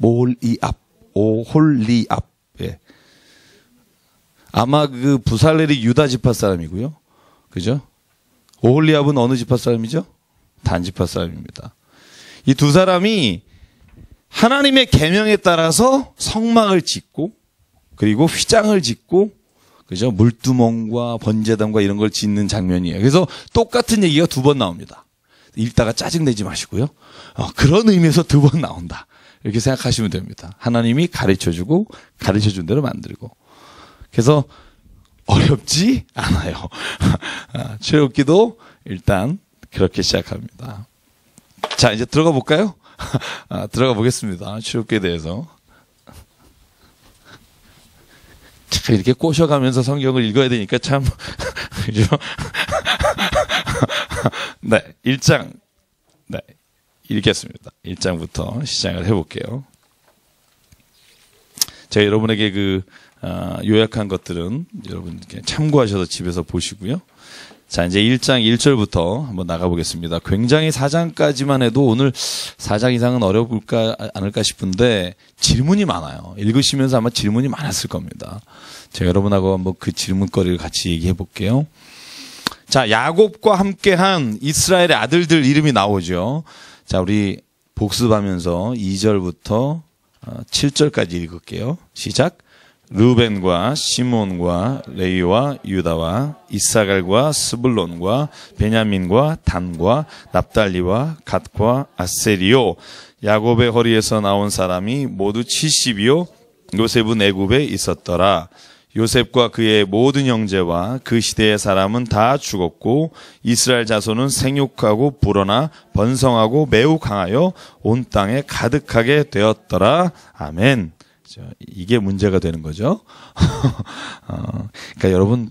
오홀리압. 오홀리압. 예. 아마 그 부살렐이 유다 지파 사람이고요. 그죠? 오홀리압은 어느 지파 사람이죠? 단 지파 사람입니다. 이 두 사람이 하나님의 계명에 따라서 성막을 짓고 그리고 휘장을 짓고 그죠? 물두멍과 번제단과 이런 걸 짓는 장면이에요. 그래서 똑같은 얘기가 두 번 나옵니다. 읽다가 짜증내지 마시고요. 그런 의미에서 두 번 나온다. 이렇게 생각하시면 됩니다. 하나님이 가르쳐주고 가르쳐준 대로 만들고. 그래서 어렵지 않아요. 출애굽기도 일단 그렇게 시작합니다. 자, 이제 들어가 볼까요? 들어가 보겠습니다. 출애굽기에 대해서. 참 이렇게 꼬셔가면서 성경을 읽어야 되니까 참 그죠? 네, 1장 네, 읽겠습니다. 1장부터 시작을 해볼게요. 제가 여러분에게 그 요약한 것들은 여러분 참고하셔서 집에서 보시고요. 자, 이제 1장 1절부터 한번 나가보겠습니다. 굉장히 4장까지만 해도 오늘 4장 이상은 어려울까 않을까 싶은데 질문이 많아요. 읽으시면서 아마 질문이 많았을 겁니다. 제가 여러분하고 한번 그 질문거리를 같이 얘기해 볼게요. 자, 야곱과 함께한 이스라엘의 아들들 이름이 나오죠. 자, 우리 복습하면서 2절부터 7절까지 읽을게요. 시작. 르벤과 시몬과 레위와 유다와 이사갈과 스불론과 베냐민과 단과 납달리와 갓과 아세리요. 야곱의 허리에서 나온 사람이 모두 70이요. 요셉은 애굽에 있었더라. 요셉과 그의 모든 형제와 그 시대의 사람은 다 죽었고 이스라엘 자손은 생육하고 불어나 번성하고 매우 강하여 온 땅에 가득하게 되었더라. 아멘. 이게 문제가 되는 거죠. 그러니까 여러분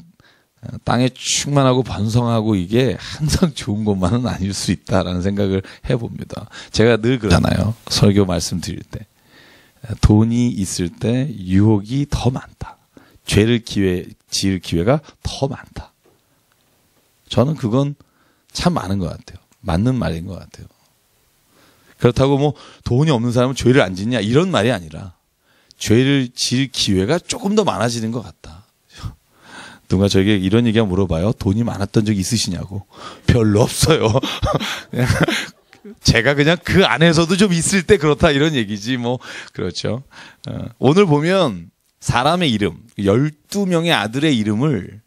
땅에 충만하고 번성하고 이게 항상 좋은 것만은 아닐 수 있다라는 생각을 해봅니다. 제가 늘 그러잖아요. 설교 말씀드릴 때 돈이 있을 때 유혹이 더 많다. 죄를 지을 기회가 더 많다. 저는 그건 참 많은 것 같아요. 맞는 말인 것 같아요. 그렇다고 뭐 돈이 없는 사람은 죄를 안 짓냐 이런 말이 아니라 죄를 지을 기회가 조금 더 많아지는 것 같다. 누가 저에게 이런 얘기가 물어봐요. 돈이 많았던 적 있으시냐고. 별로 없어요. 제가 그냥 그 안에서도 좀 있을 때 그렇다 이런 얘기지 뭐. 그렇죠. 오늘 보면 사람의 이름 12명의 아들의 이름을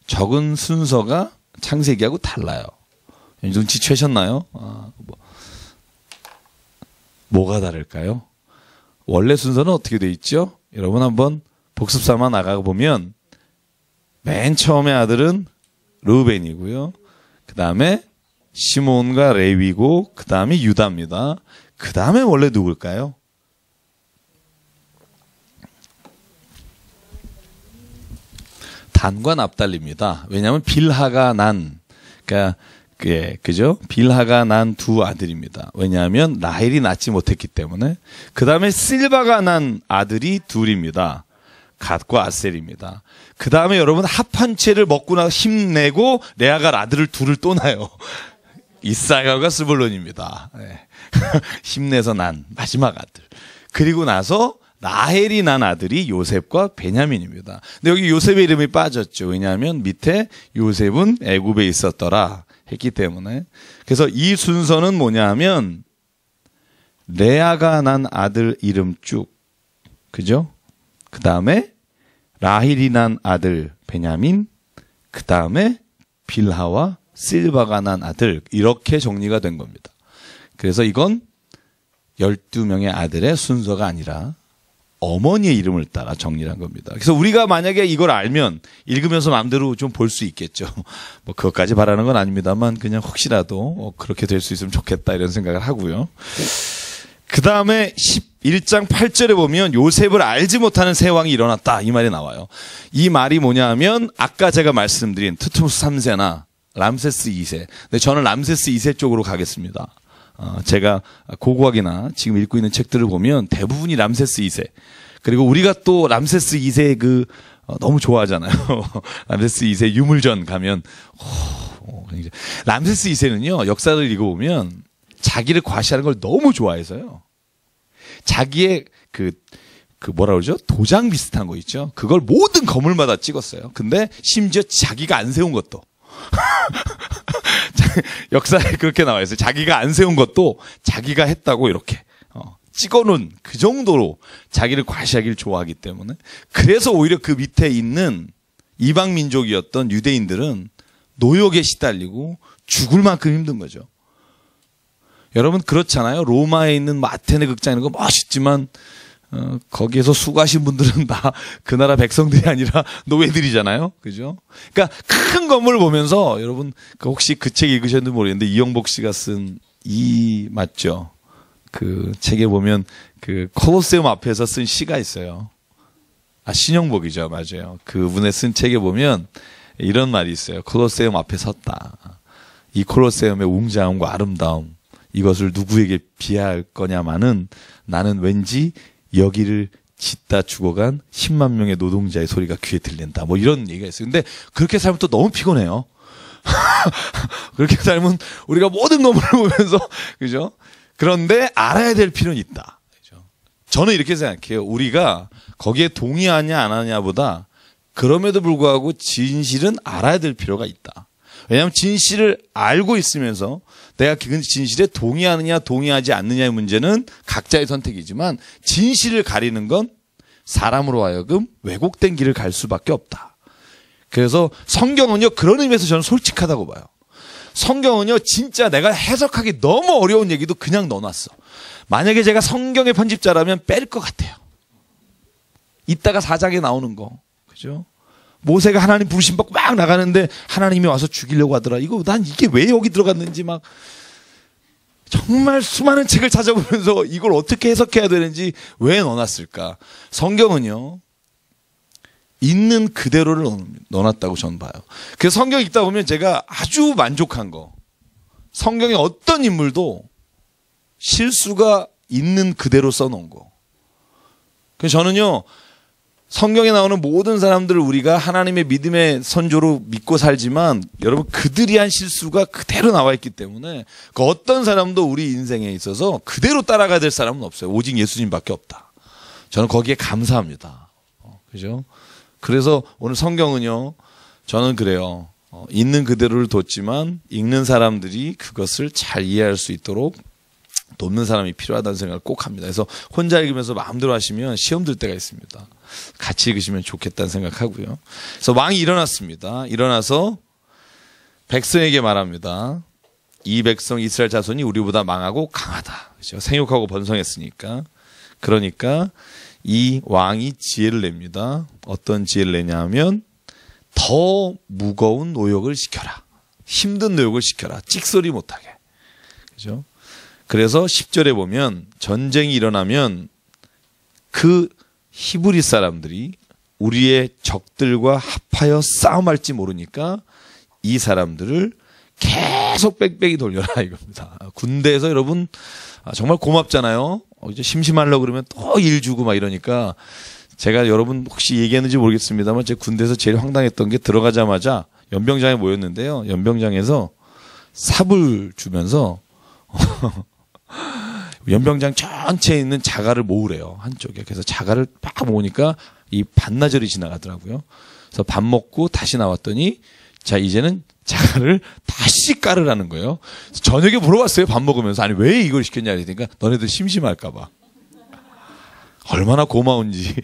적은 순서가 창세기하고 달라요. 눈치채셨나요? 뭐가 다를까요? 원래 순서는 어떻게 돼 있죠? 여러분 한번 복습 삼아 나가 보면 맨 처음에 아들은 르우벤이고요. 그 다음에 시몬과 레위고 그 다음에 유다입니다. 그 다음에 원래 누굴까요? 단과 납달리입니다. 왜냐하면 빌하가 난, 그러니까 그죠? 빌하가 난 두 아들입니다. 왜냐하면 라헬이 낳지 못했기 때문에. 그 다음에 실바가 난 아들이 둘입니다. 갓과 아셀입니다. 그 다음에 여러분 합한 채를 먹고 나서 힘내고 레아가 아들을 둘을 또 낳아요. 이사야가 스불론입니다. 네. 힘내서 난 마지막 아들. 그리고 나서 라헬이 난 아들이 요셉과 베냐민입니다. 근데 여기 요셉의 이름이 빠졌죠. 왜냐하면 밑에 요셉은 애굽에 있었더라 했기 때문에. 그래서 이 순서는 뭐냐 하면 레아가 난 아들 이름 쭉, 그죠? 그 다음에 라헬이 난 아들 베냐민, 그 다음에 빌하와 실바가 난 아들, 이렇게 정리가 된 겁니다. 그래서 이건 12명의 아들의 순서가 아니라 어머니의 이름을 따라 정리한 겁니다. 그래서 우리가 만약에 이걸 알면 읽으면서 마음대로 좀 볼 수 있겠죠. 뭐 그것까지 바라는 건 아닙니다만 그냥 혹시라도 그렇게 될 수 있으면 좋겠다 이런 생각을 하고요. 그 다음에 11장 8절에 보면 요셉을 알지 못하는 새 왕이 일어났다 이 말이 나와요. 이 말이 뭐냐 하면 아까 제가 말씀드린 투투스 3세나 람세스 2세. 근데 저는 람세스 2세 쪽으로 가겠습니다. 제가 고고학이나 지금 읽고 있는 책들을 보면 대부분이 람세스 2세. 그리고 우리가 또 람세스 2세 너무 좋아하잖아요. 람세스 2세 유물전 가면 람세스 2세는요 역사를 읽어보면 자기를 과시하는 걸 너무 좋아해서요. 자기의 그 뭐라 그러죠? 도장 비슷한 거 있죠. 그걸 모든 건물마다 찍었어요. 근데 심지어 자기가 안 세운 것도. 역사에 그렇게 나와 있어요. 자기가 안 세운 것도 자기가 했다고 이렇게 찍어놓은 그 정도로 자기를 과시하기를 좋아하기 때문에. 그래서 오히려 그 밑에 있는 이방 민족이었던 유대인들은 노역에 시달리고 죽을 만큼 힘든 거죠. 여러분 그렇잖아요. 로마에 있는 아테네 극장 이런 거 멋있지만 거기에서 수고하신 분들은 다 그 나라 백성들이 아니라 노예들이잖아요. 그죠? 그러니까 큰 건물을 보면서 여러분 혹시 그 책 읽으셨는지 모르겠는데 이영복 씨가 쓴 맞죠? 그 책에 보면 그 콜로세움 앞에서 쓴 시가 있어요. 신영복이죠. 맞아요. 그분의 쓴 책에 보면 이런 말이 있어요. 콜로세움 앞에 섰다. 이 콜로세움의 웅장함과 아름다움 이것을 누구에게 비할 거냐마는 나는 왠지 여기를 짓다 죽어간 10만 명의 노동자의 소리가 귀에 들린다. 뭐 이런 얘기가 있어요. 근데 그렇게 살면 또 너무 피곤해요. 그렇게 살면 우리가 모든 건물을 보면서 그죠? 그런데 알아야 될 필요는 있다. 그죠? 저는 이렇게 생각해요. 우리가 거기에 동의하냐 안 하냐보다 그럼에도 불구하고 진실은 알아야 될 필요가 있다. 왜냐하면 진실을 알고 있으면서 내가 그 진실에 동의하느냐 동의하지 않느냐의 문제는 각자의 선택이지만 진실을 가리는 건 사람으로 하여금 왜곡된 길을 갈 수밖에 없다. 그래서 성경은요 그런 의미에서 저는 솔직하다고 봐요. 성경은요 진짜 내가 해석하기 너무 어려운 얘기도 그냥 넣어놨어. 만약에 제가 성경의 편집자라면 뺄 것 같아요. 이따가 4장에 나오는 거 그죠? 모세가 하나님 부르심 받고 막 나가는데 하나님이 와서 죽이려고 하더라. 난 이게 왜 여기 들어갔는지 막 정말 수많은 책을 찾아보면서 이걸 어떻게 해석해야 되는지 왜 넣어놨을까? 성경은요 있는 그대로를 넣어놨다고 저는 봐요. 그래서 성경 읽다 보면 제가 아주 만족한 거, 성경의 어떤 인물도 실수가 있는 그대로 써놓은 거. 그래서 저는요 성경에 나오는 모든 사람들을 우리가 하나님의 믿음의 선조로 믿고 살지만 여러분 그들이 한 실수가 그대로 나와 있기 때문에 그 어떤 사람도 우리 인생에 있어서 그대로 따라가야 될 사람은 없어요. 오직 예수님밖에 없다. 저는 거기에 감사합니다. 그죠? 그래서 오늘 성경은요 저는 그래요. 있는 그대로를 뒀지만 읽는 사람들이 그것을 잘 이해할 수 있도록 돕는 사람이 필요하다는 생각을 꼭 합니다. 그래서 혼자 읽으면서 마음대로 하시면 시험 들 때가 있습니다. 같이 읽으시면 좋겠다는 생각하고요. 그래서 왕이 일어났습니다. 일어나서 백성에게 말합니다. 이 백성 이스라엘 자손이 우리보다 망하고 강하다. 그렇죠? 생육하고 번성했으니까. 그러니까 이 왕이 지혜를 냅니다. 어떤 지혜를 내냐 하면 더 무거운 노역을 시켜라. 힘든 노역을 시켜라. 찍소리 못하게. 그죠? 그래서 10절에 보면 전쟁이 일어나면 그 히브리 사람들이 우리의 적들과 합하여 싸움할지 모르니까 이 사람들을 계속 빽빽이 돌려라 이겁니다. 군대에서 여러분 정말 고맙잖아요. 이제 심심하려고 그러면 또 일 주고 막 이러니까 제가 여러분 혹시 얘기했는지 모르겠습니다만 제 군대에서 제일 황당했던 게 들어가자마자 연병장에 모였는데요. 연병장에서 삽을 주면서 연병장 전체에 있는 자갈을 모으래요. 한쪽에. 그래서 자갈을 막 모으니까 이 반나절이 지나가더라고요. 그래서 밥 먹고 다시 나왔더니 자 이제는 자갈을 다시 깔으라는 거예요. 저녁에 물어봤어요. 밥 먹으면서. 아니 왜 이걸 시켰냐 그러니까 너네들 심심할까 봐. 얼마나 고마운지.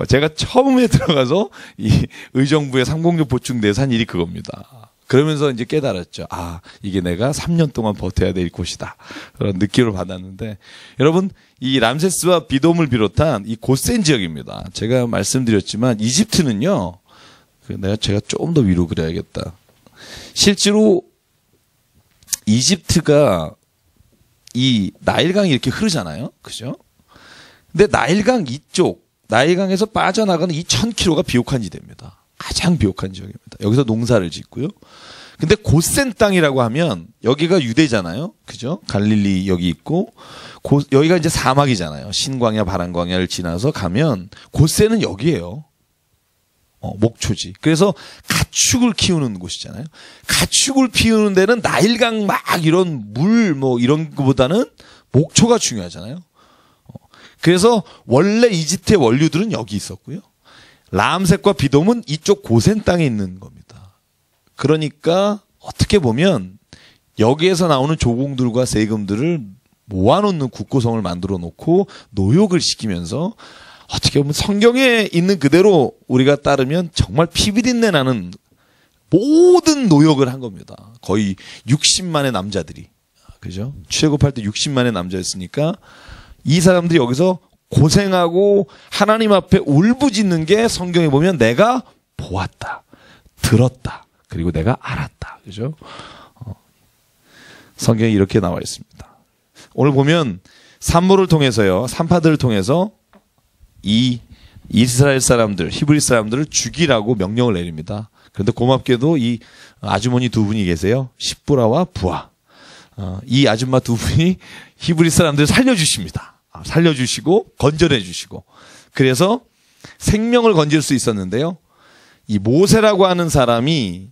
제가 처음에 들어가서 이 의정부의 삼공육 보충대에서 한 일이 그겁니다. 그러면서 이제 깨달았죠. 아, 이게 내가 3년 동안 버텨야 될 곳이다. 그런 느낌을 받았는데, 여러분, 이 람세스와 비돔을 비롯한 이 고센 지역입니다. 제가 말씀드렸지만, 이집트는요, 제가 조금 더 위로 그려야겠다. 실제로, 이집트가 이 나일강이 이렇게 흐르잖아요. 그죠? 근데 나일강 이쪽, 나일강에서 빠져나가는 이 1000km가 비옥한 지대입니다. 가장 비옥한 지역입니다. 여기서 농사를 짓고요. 근데 고센 땅이라고 하면 여기가 유대잖아요. 그죠? 갈릴리 여기 있고 여기가 이제 사막이잖아요. 신광야, 바람광야를 지나서 가면 고센은 여기예요. 목초지. 그래서 가축을 키우는 곳이잖아요. 가축을 키우는 데는 나일강 막 이런 물 뭐 이런 것보다는 목초가 중요하잖아요. 그래서 원래 이집트의 원류들은 여기 있었고요. 람셋과 비돔은 이쪽 고센 땅에 있는 겁니다. 그러니까 어떻게 보면 여기에서 나오는 조공들과 세금들을 모아놓는 국고성을 만들어 놓고 노역을 시키면서 어떻게 보면 성경에 있는 그대로 우리가 따르면 정말 피비린내 나는 모든 노역을 한 겁니다. 거의 60만의 남자들이. 그죠? 출애굽할 때 60만의 남자였으니까 이 사람들이 여기서 고생하고 하나님 앞에 울부짖는 게 성경에 보면 내가 보았다, 들었다, 그리고 내가 알았다. 그죠? 성경에 이렇게 나와 있습니다. 오늘 보면 산모를 통해서요, 산파들을 통해서 이 이스라엘 사람들, 히브리 사람들을 죽이라고 명령을 내립니다. 그런데 고맙게도 이 아주머니 두 분이 계세요. 십부라와 부하. 이 아줌마 두 분이 히브리 사람들을 살려주십니다. 살려주시고 건져내 주시고 그래서 생명을 건질 수 있었는데요. 이 모세라고 하는 사람이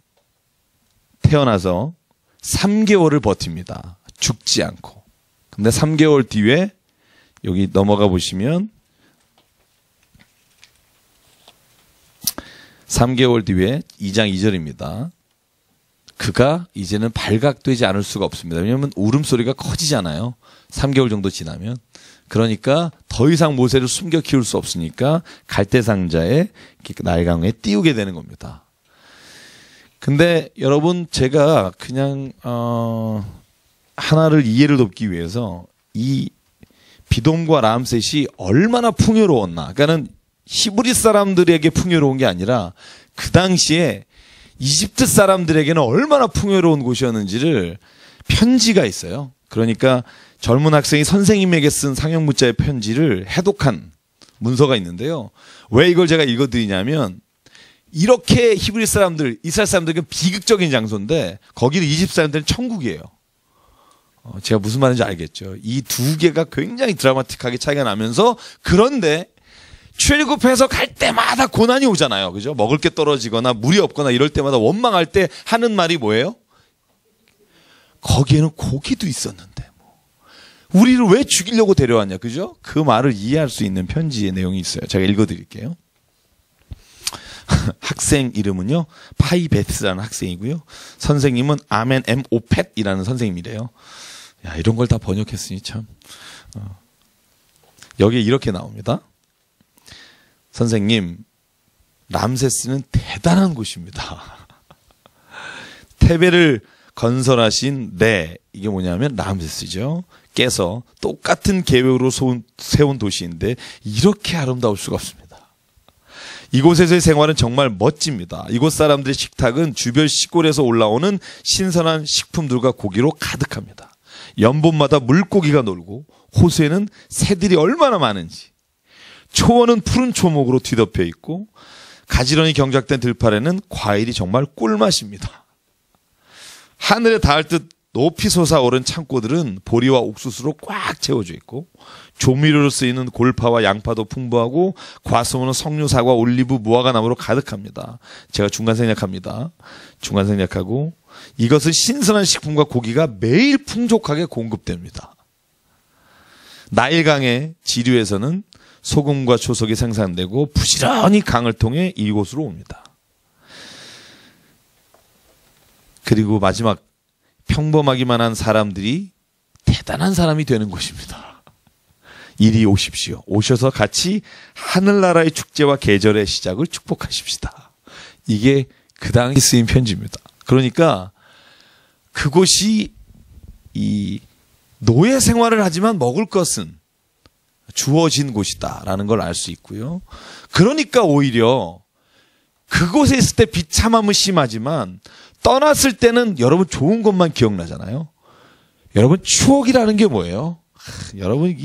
태어나서 3개월을 버팁니다. 죽지 않고. 근데 3개월 뒤에 여기 넘어가 보시면 3개월 뒤에 2장 2절입니다. 그가 이제는 발각되지 않을 수가 없습니다. 왜냐하면 울음소리가 커지잖아요. 3개월 정도 지나면. 그러니까 더 이상 모세를 숨겨 키울 수 없으니까 갈대상자에 나일강에 띄우게 되는 겁니다. 근데 여러분 제가 그냥 하나를 이해를 돕기 위해서 이 비돔과 람셋이 얼마나 풍요로웠나. 그러니까는 히브리 사람들에게 풍요로운 게 아니라 그 당시에 이집트 사람들에게는 얼마나 풍요로운 곳이었는지를 편지가 있어요. 그러니까 젊은 학생이 선생님에게 쓴 상형문자의 편지를 해독한 문서가 있는데요. 왜 이걸 제가 읽어드리냐면 이렇게 히브리 사람들, 이스라엘 사람들에게 비극적인 장소인데 거기는 이집트 사람들은 천국이에요. 제가 무슨 말인지 알겠죠. 이 두 개가 굉장히 드라마틱하게 차이가 나면서 그런데 출애굽해서 갈 때마다 고난이 오잖아요. 그죠? 먹을 게 떨어지거나 물이 없거나 이럴 때마다 원망할 때 하는 말이 뭐예요? 거기에는 고기도 있었는데 우리를 왜 죽이려고 데려왔냐. 그죠? 그 말을 이해할 수 있는 편지의 내용이 있어요. 제가 읽어드릴게요. 학생 이름은요 파이베스라는 학생이고요. 선생님은 아멘 엠 오펫이라는 선생님이래요. 야, 이런 걸 다 번역했으니 참. 여기에 이렇게 나옵니다. 선생님, 람세스는 대단한 곳입니다. 테베를 건설하신 이게 뭐냐면 람세스죠. 깨서 똑같은 계획으로 세운 도시인데 이렇게 아름다울 수가 없습니다. 이곳에서의 생활은 정말 멋집니다. 이곳 사람들의 식탁은 주변 시골에서 올라오는 신선한 식품들과 고기로 가득합니다. 연못마다 물고기가 놀고 호수에는 새들이 얼마나 많은지, 초원은 푸른 초목으로 뒤덮여 있고 가지런히 경작된 들판에는 과일이 정말 꿀맛입니다. 하늘에 닿을 듯 높이 솟아오른 창고들은 보리와 옥수수로 꽉 채워져 있고 조미료로 쓰이는 골파와 양파도 풍부하고 과수원은 석류, 사과, 올리브, 무화과 나무로 가득합니다. 제가 중간 생략합니다. 중간 생략하고 이것은 신선한 식품과 고기가 매일 풍족하게 공급됩니다. 나일강의 지류에서는 소금과 초석이 생산되고 부지런히 강을 통해 이곳으로 옵니다. 그리고 마지막, 평범하기만 한 사람들이 대단한 사람이 되는 곳입니다. 이리 오십시오. 오셔서 같이 하늘나라의 축제와 계절의 시작을 축복하십시다. 이게 그 당시 쓰인 편지입니다. 그러니까 그곳이 이 노예 생활을 하지만 먹을 것은 주어진 곳이다라는 걸 알 수 있고요. 그러니까 오히려 그곳에 있을 때 비참함은 심하지만 떠났을 때는 여러분 좋은 것만 기억나잖아요. 여러분 추억이라는 게 뭐예요? 여러분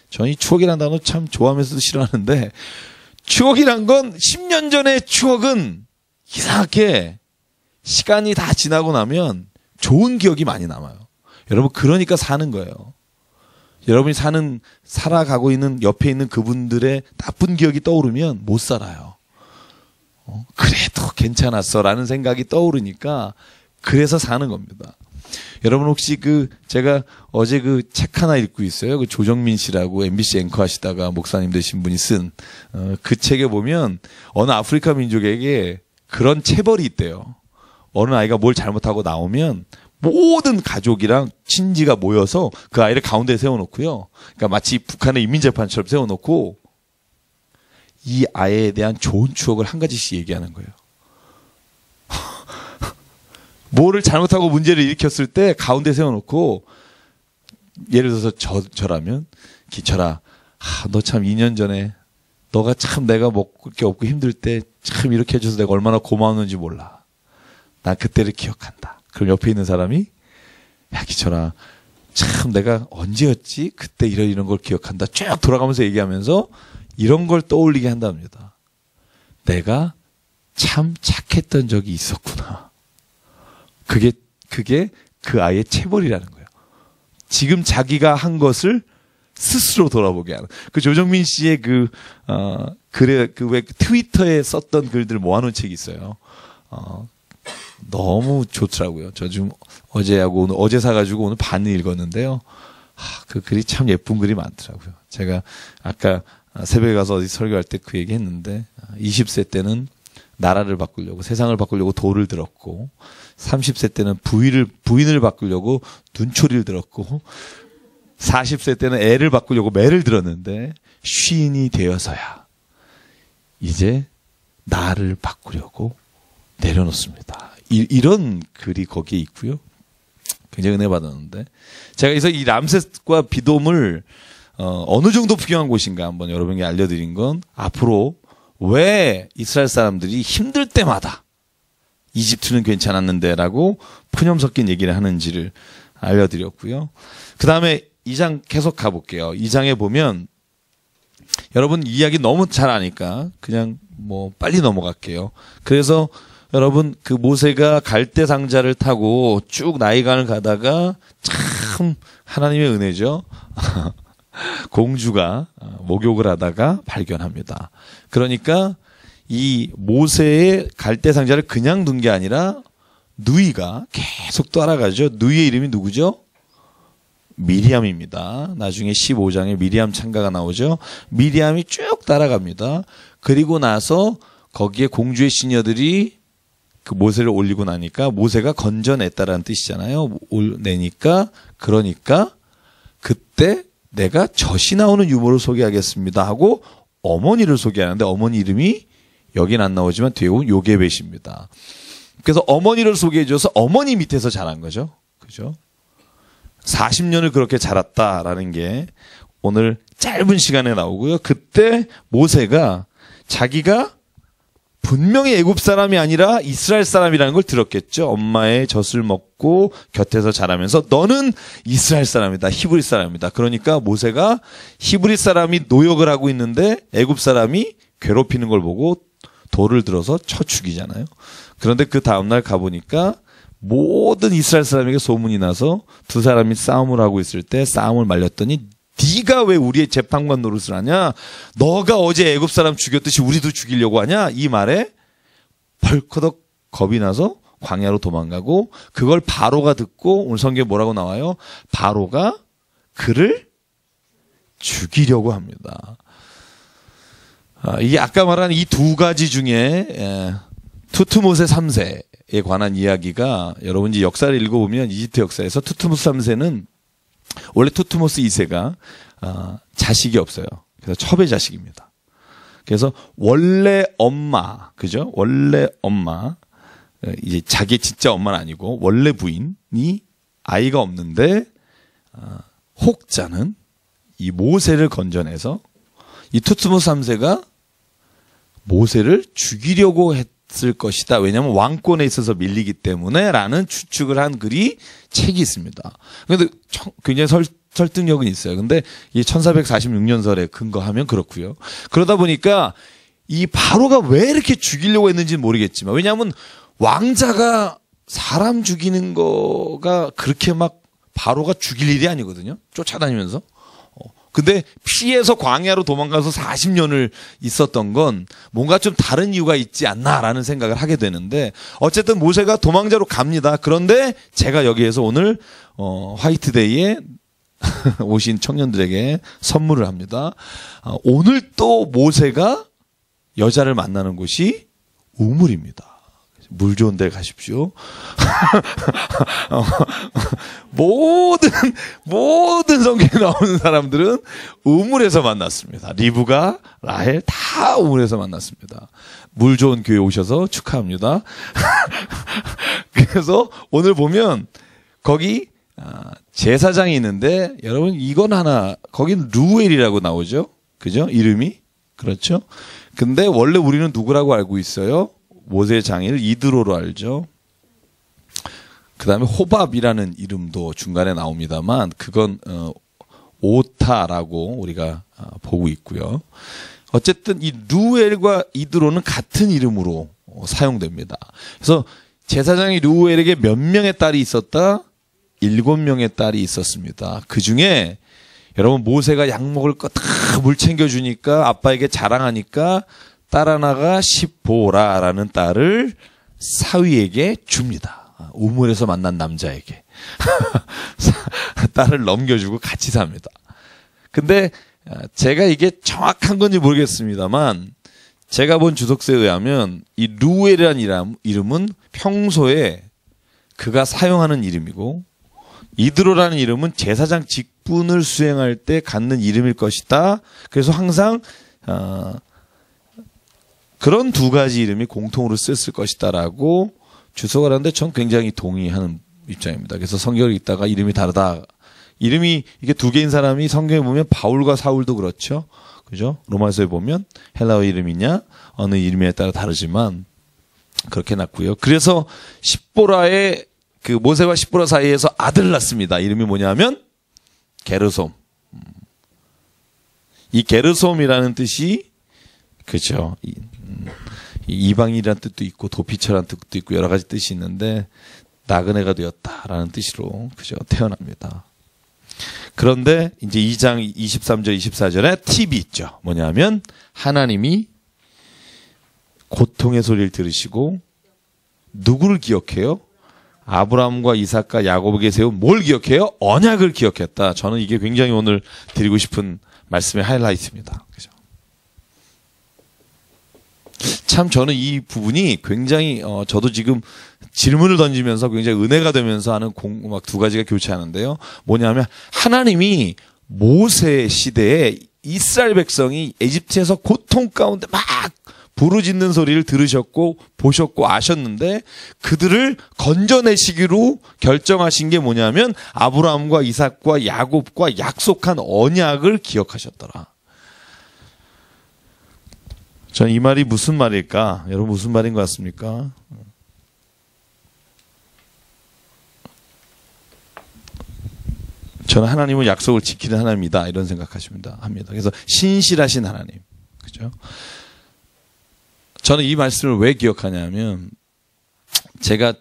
저는 이 추억이라는 단어 참 좋아하면서도 싫어하는데, 추억이란 건 10년 전의 추억은 이상하게 시간이 다 지나고 나면 좋은 기억이 많이 남아요. 여러분 그러니까 사는 거예요. 여러분이 살아가고 있는 옆에 있는 그분들의 나쁜 기억이 떠오르면 못 살아요. 그래도 괜찮았어 라는 생각이 떠오르니까 그래서 사는 겁니다. 여러분 혹시 제가 어제 책 하나 읽고 있어요. 조정민 씨라고 MBC 앵커 하시다가 목사님 되신 분이 쓴 그 책에 보면 어느 아프리카 민족에게 그런 체벌이 있대요. 어느 아이가 뭘 잘못하고 나오면 모든 가족이랑 친지가 모여서 그 아이를 가운데 세워놓고요. 그러니까 마치 북한의 인민재판처럼 세워놓고 이 아이에 대한 좋은 추억을 한 가지씩 얘기하는 거예요. 뭐를 잘못하고 문제를 일으켰을 때 가운데 세워놓고, 예를 들어서 저라면 기철아, 너 참 2년 전에 너가 참 내가 먹을 게 없고 힘들 때 참 이렇게 해줘서 내가 얼마나 고마웠는지 몰라. 난 그때를 기억한다. 그럼 옆에 있는 사람이, 야 기철아, 참 내가 언제였지? 그때 이런 걸 기억한다. 쭉 돌아가면서 얘기하면서 이런 걸 떠올리게 한답니다. 내가 참 착했던 적이 있었구나. 그게 그 아이의 체벌이라는 거예요. 지금 자기가 한 것을 스스로 돌아보게 하는. 조정민 씨의 글에 왜 트위터에 썼던 글들 모아놓은 책이 있어요. 너무 좋더라고요. 저 지금 어제 사가지고 오늘 반 읽었는데요. 그 글이 참 예쁜 글이 많더라고요. 제가 아까 새벽에 가서 어디 설교할 때 그 얘기 했는데, 20세 때는 나라를 바꾸려고, 세상을 바꾸려고 돌을 들었고, 30세 때는 부인을 바꾸려고 눈초리를 들었고, 40세 때는 애를 바꾸려고 매를 들었는데, 쉰이 되어서야 이제 나를 바꾸려고 내려놓습니다. 이런 글이 거기에 있고요. 굉장히 은혜 받았는데, 제가 그래서 이 람셋과 비돔을 어느 정도 부경한 곳인가 한번 여러분에게 알려드린 건, 앞으로 왜 이스라엘 사람들이 힘들 때마다 이집트는 괜찮았는데 라고 푸념 섞인 얘기를 하는지를 알려드렸고요. 그 다음에 2장 계속 가볼게요. 2장에 보면, 여러분 이야기 너무 잘 아니까 그냥 빨리 넘어갈게요. 그래서 여러분 모세가 갈대 상자를 타고 쭉 나이간을 가다가, 참 하나님의 은혜죠. 공주가 목욕을 하다가 발견합니다. 그러니까 이 모세의 갈대 상자를 그냥 둔 게 아니라 누이가 계속 따라가죠. 누이의 이름이 누구죠? 미리암입니다. 나중에 15장에 미리암 창가가 나오죠. 미리암이 쭉 따라갑니다. 그리고 나서 거기에 공주의 시녀들이 모세를 올리고 나니까, 모세가 건져냈다라는 뜻이잖아요. 그러니까 그때 내가 젖이 나오는 유모를 소개하겠습니다 하고 어머니를 소개하는데, 어머니 이름이 여긴 안 나오지만 뒤에 온 요게벳입니다. 그래서 어머니를 소개해줘서 어머니 밑에서 자란 거죠. 그죠? 40년을 그렇게 자랐다라는 게 오늘 짧은 시간에 나오고요. 그때 모세가 자기가 분명히 애굽 사람이 아니라 이스라엘 사람이라는 걸 들었겠죠. 엄마의 젖을 먹고 곁에서 자라면서 너는 이스라엘 사람이다. 히브리 사람이다. 그러니까 모세가 히브리 사람이 노역을 하고 있는데 애굽 사람이 괴롭히는 걸 보고 돌을 들어서 쳐 죽이잖아요. 그런데 그 다음날 가보니까 모든 이스라엘 사람에게 소문이 나서 두 사람이 싸움을 하고 있을 때 싸움을 말렸더니 네가 왜 우리의 재판관 노릇을 하냐? 너가 어제 애굽 사람 죽였듯이 우리도 죽이려고 하냐? 이 말에 벌커덕 겁이 나서 광야로 도망가고 그걸 바로가 듣고 오늘 성경에 뭐라고 나와요? 바로가 그를 죽이려고 합니다. 이게 아까 말한 이 두 가지 중에 투트모세 3세에 관한 이야기가 여러분이 역사를 읽어보면 이집트 역사에서 투트모스 3세는 원래 투트모스 2세가 자식이 없어요. 그래서 첩의 자식입니다. 그래서 원래 엄마, 그죠? 원래 엄마, 이제 자기 진짜 엄마는 아니고 원래 부인이 아이가 없는데 혹자는 이 모세를 건져내서 이 투트모스 3세가 모세를 죽이려고 했을 것이다. 왜냐하면 왕권에 있어서 밀리기 때문에 라는 추측을 한 글이 책이 있습니다. 그런데 굉장히 설득력은 있어요. 근데 이 1446년설에 근거하면 그렇고요. 그러다 보니까 이 바로가 왜 이렇게 죽이려고 했는지는 모르겠지만 왜냐하면 왕자가 사람 죽이는 거가 그렇게 막 바로가 죽일 일이 아니거든요. 쫓아다니면서. 근데 피해서 광야로 도망가서 40년을 있었던 건 뭔가 좀 다른 이유가 있지 않나라는 생각을 하게 되는데 어쨌든 모세가 도망자로 갑니다. 그런데 제가 여기에서 오늘 화이트데이에 오신 청년들에게 선물을 합니다. 오늘 또 모세가 여자를 만나는 곳이 우물입니다. 물 좋은 데 가십시오. 모든 성경에 나오는 사람들은 우물에서 만났습니다. 리브가, 라헬 다 우물에서 만났습니다. 물 좋은 교회 오셔서 축하합니다. 그래서 오늘 보면 거기 제사장이 있는데 여러분 이건 하나 거긴 루엘이라고 나오죠. 그죠? 이름이? 그렇죠? 근데 원래 우리는 누구라고 알고 있어요? 모세의 장인을 이드로로 알죠. 그 다음에 호밥이라는 이름도 중간에 나옵니다만 그건 오타라고 우리가 보고 있고요. 어쨌든 이 루엘과 이드로는 같은 이름으로 사용됩니다. 그래서 제사장이 루엘에게 몇 명의 딸이 있었다? 7명의 딸이 있었습니다. 그 중에 여러분 모세가 약 먹을 거 다 물 챙겨주니까 아빠에게 자랑하니까 딸 하나가 십보라라는 딸을 사위에게 줍니다. 우물에서 만난 남자에게. 딸을 넘겨주고 같이 삽니다. 근데 제가 이게 정확한 건지 모르겠습니다만 제가 본 주석서에 의하면 이 루엘이라는 이름은 평소에 그가 사용하는 이름이고 이드로라는 이름은 제사장 직분을 수행할 때 갖는 이름일 것이다. 그래서 항상 그런 두 가지 이름이 공통으로 쓰였을 것이다라고 주석을 하는데 전 굉장히 동의하는 입장입니다. 그래서 성경을 읽다가 이름이 다르다. 이름이 이게 두 개인 사람이 성경에 보면 바울과 사울도 그렇죠. 그죠? 로마서에 보면 헬라어 이름이냐 어느 이름에 따라 다르지만 그렇게 났고요. 그래서 십보라의 그 모세와 십보라 사이에서 아들 낳습니다. 이름이 뭐냐면 게르솜. 이 게르솜이라는 뜻이 그죠. 이방이라는 뜻도 있고 도피처라는 뜻도 있고 여러 가지 뜻이 있는데 나그네가 되었다라는 뜻으로 그죠 태어납니다. 그런데 이제 2장 23절 24절에 팁이 있죠. 뭐냐면 하나님이 고통의 소리를 들으시고 누구를 기억해요? 아브라함과 이삭과 야곱에게 세운 뭘 기억해요? 언약을 기억했다. 저는 이게 굉장히 오늘 드리고 싶은 말씀의 하이라이트입니다. 그죠? 참 저는 이 부분이 굉장히 저도 지금 질문을 던지면서 굉장히 은혜가 되면서 하는 막 두 가지가 교차하는데요. 뭐냐면 하나님이 모세 시대에 이스라엘 백성이 에집트에서 고통 가운데 막 부르짖는 소리를 들으셨고 보셨고 아셨는데 그들을 건져내시기로 결정하신 게 뭐냐면 아브라함과 이삭과 야곱과 약속한 언약을 기억하셨더라. 전 이 말이 무슨 말일까? 여러분 무슨 말인 것 같습니까? 저는 하나님은 약속을 지키는 하나님이다 이런 생각하시면 합니다. 그래서 신실하신 하나님, 그죠? 저는 이 말씀을 왜 기억하냐면 제가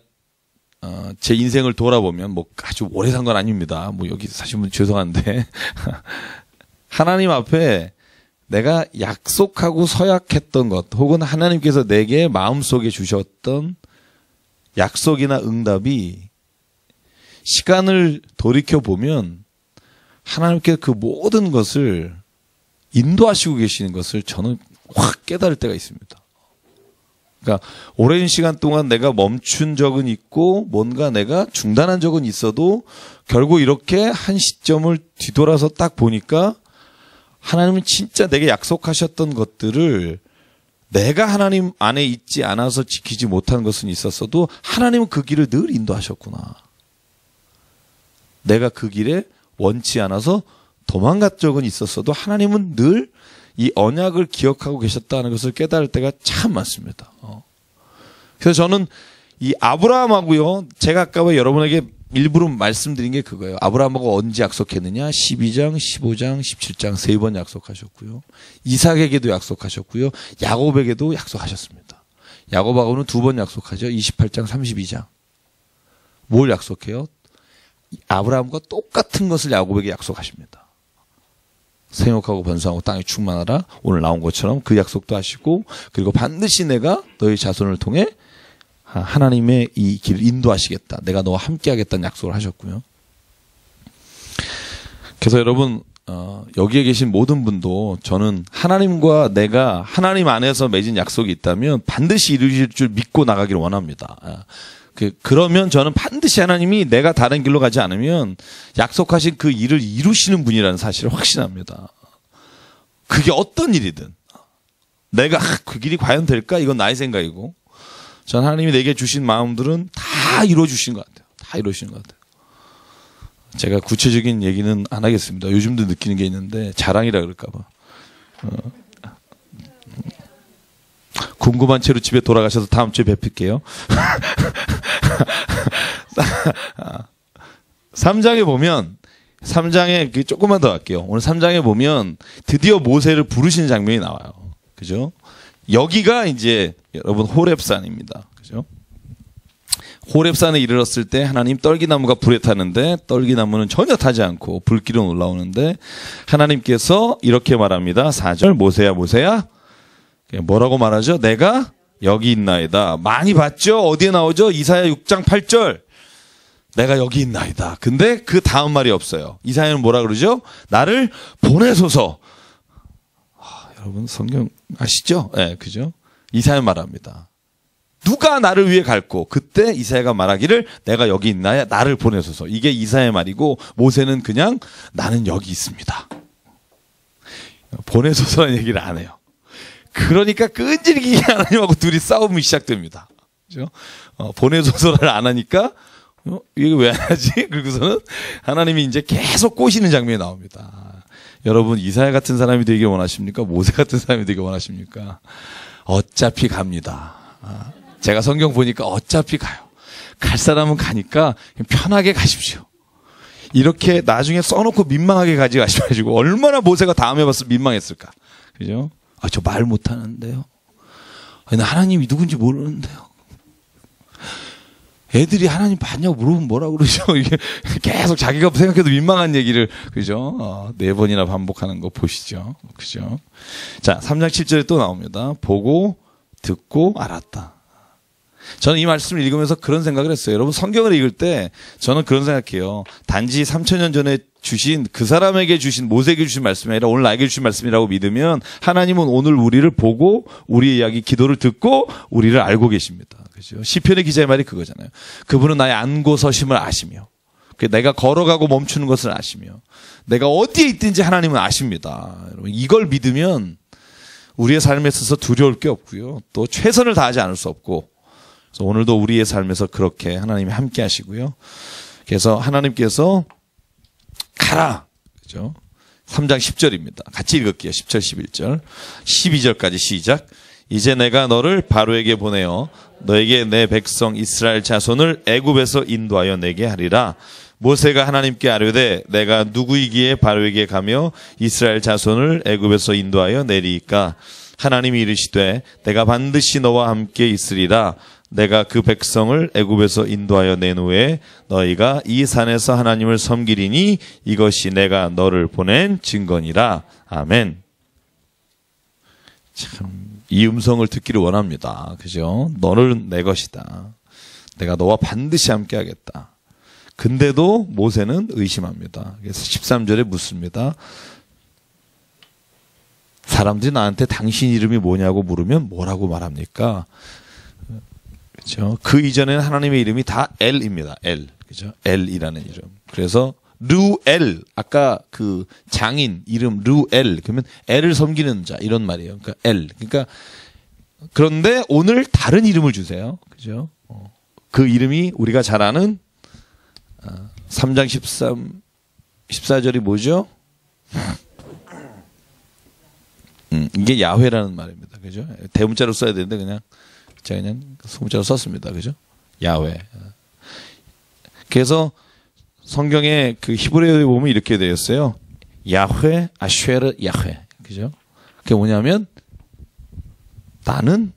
제 인생을 돌아보면 뭐 아주 오래 산 건 아닙니다. 뭐 여기 사신 분 죄송한데 하나님 앞에 내가 약속하고 서약했던 것 혹은 하나님께서 내게 마음속에 주셨던 약속이나 응답이 시간을 돌이켜보면 하나님께서 그 모든 것을 인도하시고 계시는 것을 저는 확 깨달을 때가 있습니다. 그러니까 오랜 시간 동안 내가 멈춘 적은 있고 뭔가 내가 중단한 적은 있어도 결국 이렇게 한 시점을 뒤돌아서 딱 보니까 하나님은 진짜 내게 약속하셨던 것들을 내가 하나님 안에 있지 않아서 지키지 못한 것은 있었어도 하나님은 그 길을 늘 인도하셨구나. 내가 그 길에 원치 않아서 도망간 적은 있었어도 하나님은 늘 이 언약을 기억하고 계셨다는 것을 깨달을 때가 참 많습니다. 그래서 저는 이 아브라함하고요, 제가 아까 여러분에게 일부러 말씀드린 게 그거예요. 아브라함하고 언제 약속했느냐? 12장, 15장, 17장 3번 약속하셨고요. 이삭에게도 약속하셨고요. 야곱에게도 약속하셨습니다. 야곱하고는 2번 약속하죠. 28장, 32장. 뭘 약속해요? 아브라함과 똑같은 것을 야곱에게 약속하십니다. 생육하고 번성하고 땅에 충만하라. 오늘 나온 것처럼 그 약속도 하시고, 그리고 반드시 내가 너희 자손을 통해 하나님의 이 길을 인도하시겠다. 내가 너와 함께 하겠다는 약속을 하셨고요. 그래서 여러분 여기에 계신 모든 분도 저는 하나님과 내가 하나님 안에서 맺은 약속이 있다면 반드시 이루실 줄 믿고 나가기를 원합니다. 그러면 저는 반드시 하나님이 내가 다른 길로 가지 않으면 약속하신 그 일을 이루시는 분이라는 사실을 확신합니다. 그게 어떤 일이든 내가 그 길이 과연 될까? 이건 나의 생각이고 전 하나님이 내게 주신 마음들은 다 이루어주신 것 같아요. 다 이루어주신 것 같아요. 제가 구체적인 얘기는 안 하겠습니다. 요즘도 느끼는 게 있는데 자랑이라 그럴까 봐. 궁금한 채로 집에 돌아가셔서 다음 주에 뵙을게요. 3장에 보면 3장에 조금만 더 할게요. 오늘 3장에 보면 드디어 모세를 부르시는 장면이 나와요. 그죠? 여기가 이제 여러분 호렙산입니다. 그죠? 호렙산에 이르렀을 때 하나님 떨기나무가 불에 타는데 떨기나무는 전혀 타지 않고 불길은 올라오는데 하나님께서 이렇게 말합니다. 4절 모세야 모세야 뭐라고 말하죠? 내가 여기 있나이다. 많이 봤죠? 어디에 나오죠? 이사야 6장 8절. 내가 여기 있나이다. 근데 그 다음 말이 없어요. 이사야는 뭐라 그러죠? 나를 보내소서. 여러분 성경 아시죠? 네, 그죠? 이사야 말합니다. 누가 나를 위해 갈고 그때 이사야가 말하기를 내가 여기 있나야 나를 보내소서. 이게 이사야의 말이고 모세는 그냥 나는 여기 있습니다. 보내소서라는 얘기를 안 해요. 그러니까 끈질기게 하나님하고 둘이 싸움이 시작됩니다. 그죠? 보내소서를 안 하니까 이게 왜 안 하지? 그리고서는 하나님이 이제 계속 꼬시는 장면이 나옵니다. 여러분 이사야 같은 사람이 되길 원하십니까? 모세 같은 사람이 되길 원하십니까? 어차피 갑니다. 제가 성경 보니까 어차피 가요. 갈 사람은 가니까 편하게 가십시오. 이렇게 나중에 써놓고 민망하게 가지 마시고 얼마나 모세가 다음에 봤을 민망했을까. 그죠? 저 말 못하는데요. 하나님이 누군지 모르는데요. 애들이 하나님 봤냐고 물어보면 뭐라 그러죠? 이게 계속 자기가 생각해도 민망한 얘기를, 그죠? 4번이나 반복하는 거 보시죠. 그죠? 자, 3장 7절에 또 나옵니다. 보고, 듣고, 알았다. 저는 이 말씀을 읽으면서 그런 생각을 했어요. 여러분 성경을 읽을 때 저는 그런 생각해요. 단지 3000년 전에 주신 그 사람에게 주신 모세에게 주신 말씀이 아니라 오늘 나에게 주신 말씀이라고 믿으면 하나님은 오늘 우리를 보고 우리의 이야기 기도를 듣고 우리를 알고 계십니다. 그죠? 시편의 기자의 말이 그거잖아요. 그분은 나의 앉고 서심을 아시며 내가 걸어가고 멈추는 것을 아시며 내가 어디에 있든지 하나님은 아십니다. 여러분 이걸 믿으면 우리의 삶에 있어서 두려울 게 없고요. 또 최선을 다하지 않을 수 없고 그래서 오늘도 우리의 삶에서 그렇게 하나님이 함께 하시고요. 그래서 하나님께서 가라. 그죠? 3장 10절입니다. 같이 읽을게요. 10절, 11절. 12절까지 시작. 이제 내가 너를 바로에게 보내어 너에게 내 백성 이스라엘 자손을 애굽에서 인도하여 내게 하리라. 모세가 하나님께 아뢰되 내가 누구이기에 바로에게 가며 이스라엘 자손을 애굽에서 인도하여 내리이까? 하나님이 이르시되 내가 반드시 너와 함께 있으리라. 내가 그 백성을 애굽에서 인도하여 낸 후에 너희가 이 산에서 하나님을 섬기리니 이것이 내가 너를 보낸 증거니라. 아멘. 참 이 음성을 듣기를 원합니다. 그죠? 너는 내 것이다. 내가 너와 반드시 함께 하겠다. 근데도 모세는 의심합니다. 그래서 13절에 묻습니다. 사람들이 나한테 당신 이름이 뭐냐고 물으면 뭐라고 말합니까? 그렇죠? 그 이전에는 하나님의 이름이 다 엘입니다. 엘. 그죠? 엘이라는 이름. 그래서 르엘, 아까 그 장인 이름 르엘, 그러면 엘을 섬기는 자 이런 말이에요. 그러니까 엘. 그러니까 그런데 오늘 다른 이름을 주세요. 그죠? 그 이름이 우리가 잘 아는 3장 14절이 뭐죠? 이게 야훼라는 말입니다. 그죠? 대문자로 써야 되는데 제가 그냥 소문자로 썼습니다. 그죠? 야훼. 그래서 성경에 그 히브리어에 보면 이렇게 되어 있어요. 야훼, 아쉐르, 야훼. 그죠? 그게 뭐냐면 나는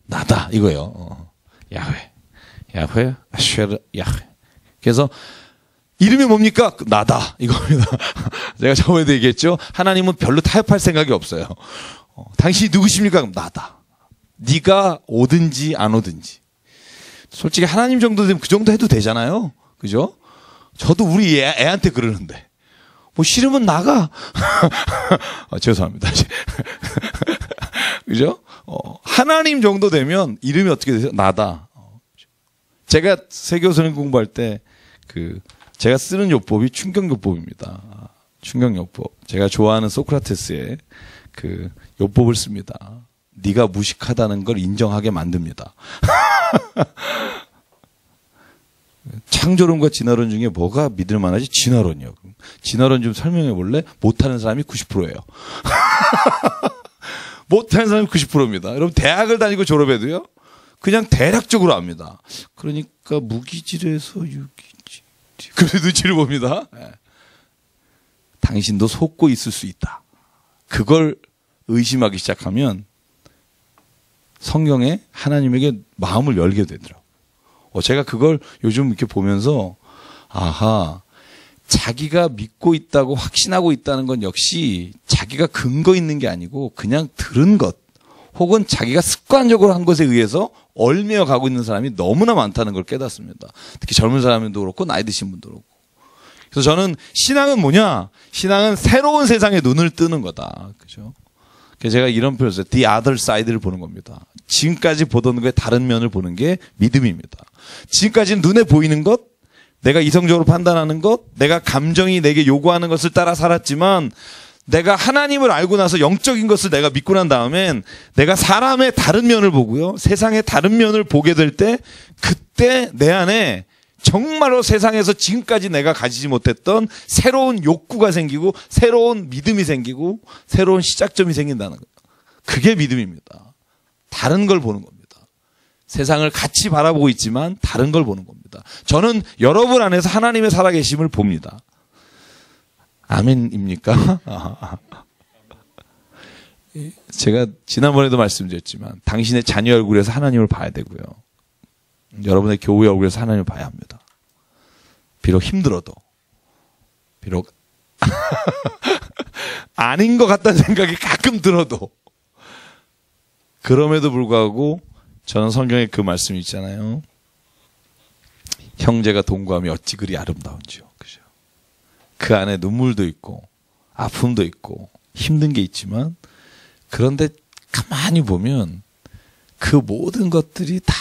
나다 이거예요. 야훼, 야훼, 아쉐르, 야훼. 그래서 이름이 뭡니까? 나다 이겁니다. 제가 저번에도 얘기했죠. 하나님은 별로 타협할 생각이 없어요. 당신이 누구십니까? 그럼 나다. 네가 오든지 안 오든지. 솔직히 하나님 정도 되면 그 정도 해도 되잖아요. 그죠? 저도 우리 애한테 그러는데 뭐 싫으면 나가. 죄송합니다. 그죠? 하나님 정도 되면 이름이 어떻게 되세요? 나다. 제가 세교선행 공부할 때 제가 쓰는 요법이 충격요법입니다. 충격요법. 제가 좋아하는 소크라테스의 그 요법을 씁니다. 네가 무식하다는 걸 인정하게 만듭니다. 창조론과 진화론 중에 뭐가 믿을 만하지? 진화론이요. 진화론 좀 설명해 볼래? 못하는 사람이 90%예요. 못하는 사람이 90%입니다. 여러분 대학을 다니고 졸업해도요. 그냥 대략적으로 압니다. 그러니까 무기질에서 유기질. 그래서 눈치를 봅니다. 네. 당신도 속고 있을 수 있다. 그걸 의심하기 시작하면 성경에 하나님에게 마음을 열게 되더라고요. 제가 그걸 요즘 이렇게 보면서 아하, 자기가 믿고 있다고 확신하고 있다는 건 역시 자기가 근거 있는 게 아니고 그냥 들은 것 혹은 자기가 습관적으로 한 것에 의해서 얽매여 가고 있는 사람이 너무나 많다는 걸 깨닫습니다. 특히 젊은 사람도 그렇고 나이 드신 분도 그렇고. 그래서 저는 신앙은 뭐냐? 신앙은 새로운 세상에 눈을 뜨는 거다. 그죠? 그래서 제가 이런 표현을 써요. The other side를 보는 겁니다. 지금까지 보던 거에 다른 면을 보는 게 믿음입니다. 지금까지는 눈에 보이는 것, 내가 이성적으로 판단하는 것, 내가 감정이 내게 요구하는 것을 따라 살았지만 내가 하나님을 알고 나서 영적인 것을 내가 믿고 난 다음엔 내가 사람의 다른 면을 보고요. 세상의 다른 면을 보게 될 때 그때 내 안에 정말로 세상에서 지금까지 내가 가지지 못했던 새로운 욕구가 생기고 새로운 믿음이 생기고 새로운 시작점이 생긴다는 거예요. 그게 믿음입니다. 다른 걸 보는 겁니다. 세상을 같이 바라보고 있지만 다른 걸 보는 겁니다. 저는 여러분 안에서 하나님의 살아계심을 봅니다. 아멘입니까? 제가 지난번에도 말씀드렸지만 당신의 자녀 얼굴에서 하나님을 봐야 되고요. 여러분의 교회 얼굴에서 하나님을 봐야 합니다. 비록 힘들어도, 비록 아닌 것 같다는 생각이 가끔 들어도, 그럼에도 불구하고 저는 성경에 그 말씀이 있잖아요. 형제가 동거하며 어찌 그리 아름다운지요. 그죠? 그 안에 눈물도 있고 아픔도 있고 힘든 게 있지만 그런데 가만히 보면 그 모든 것들이 다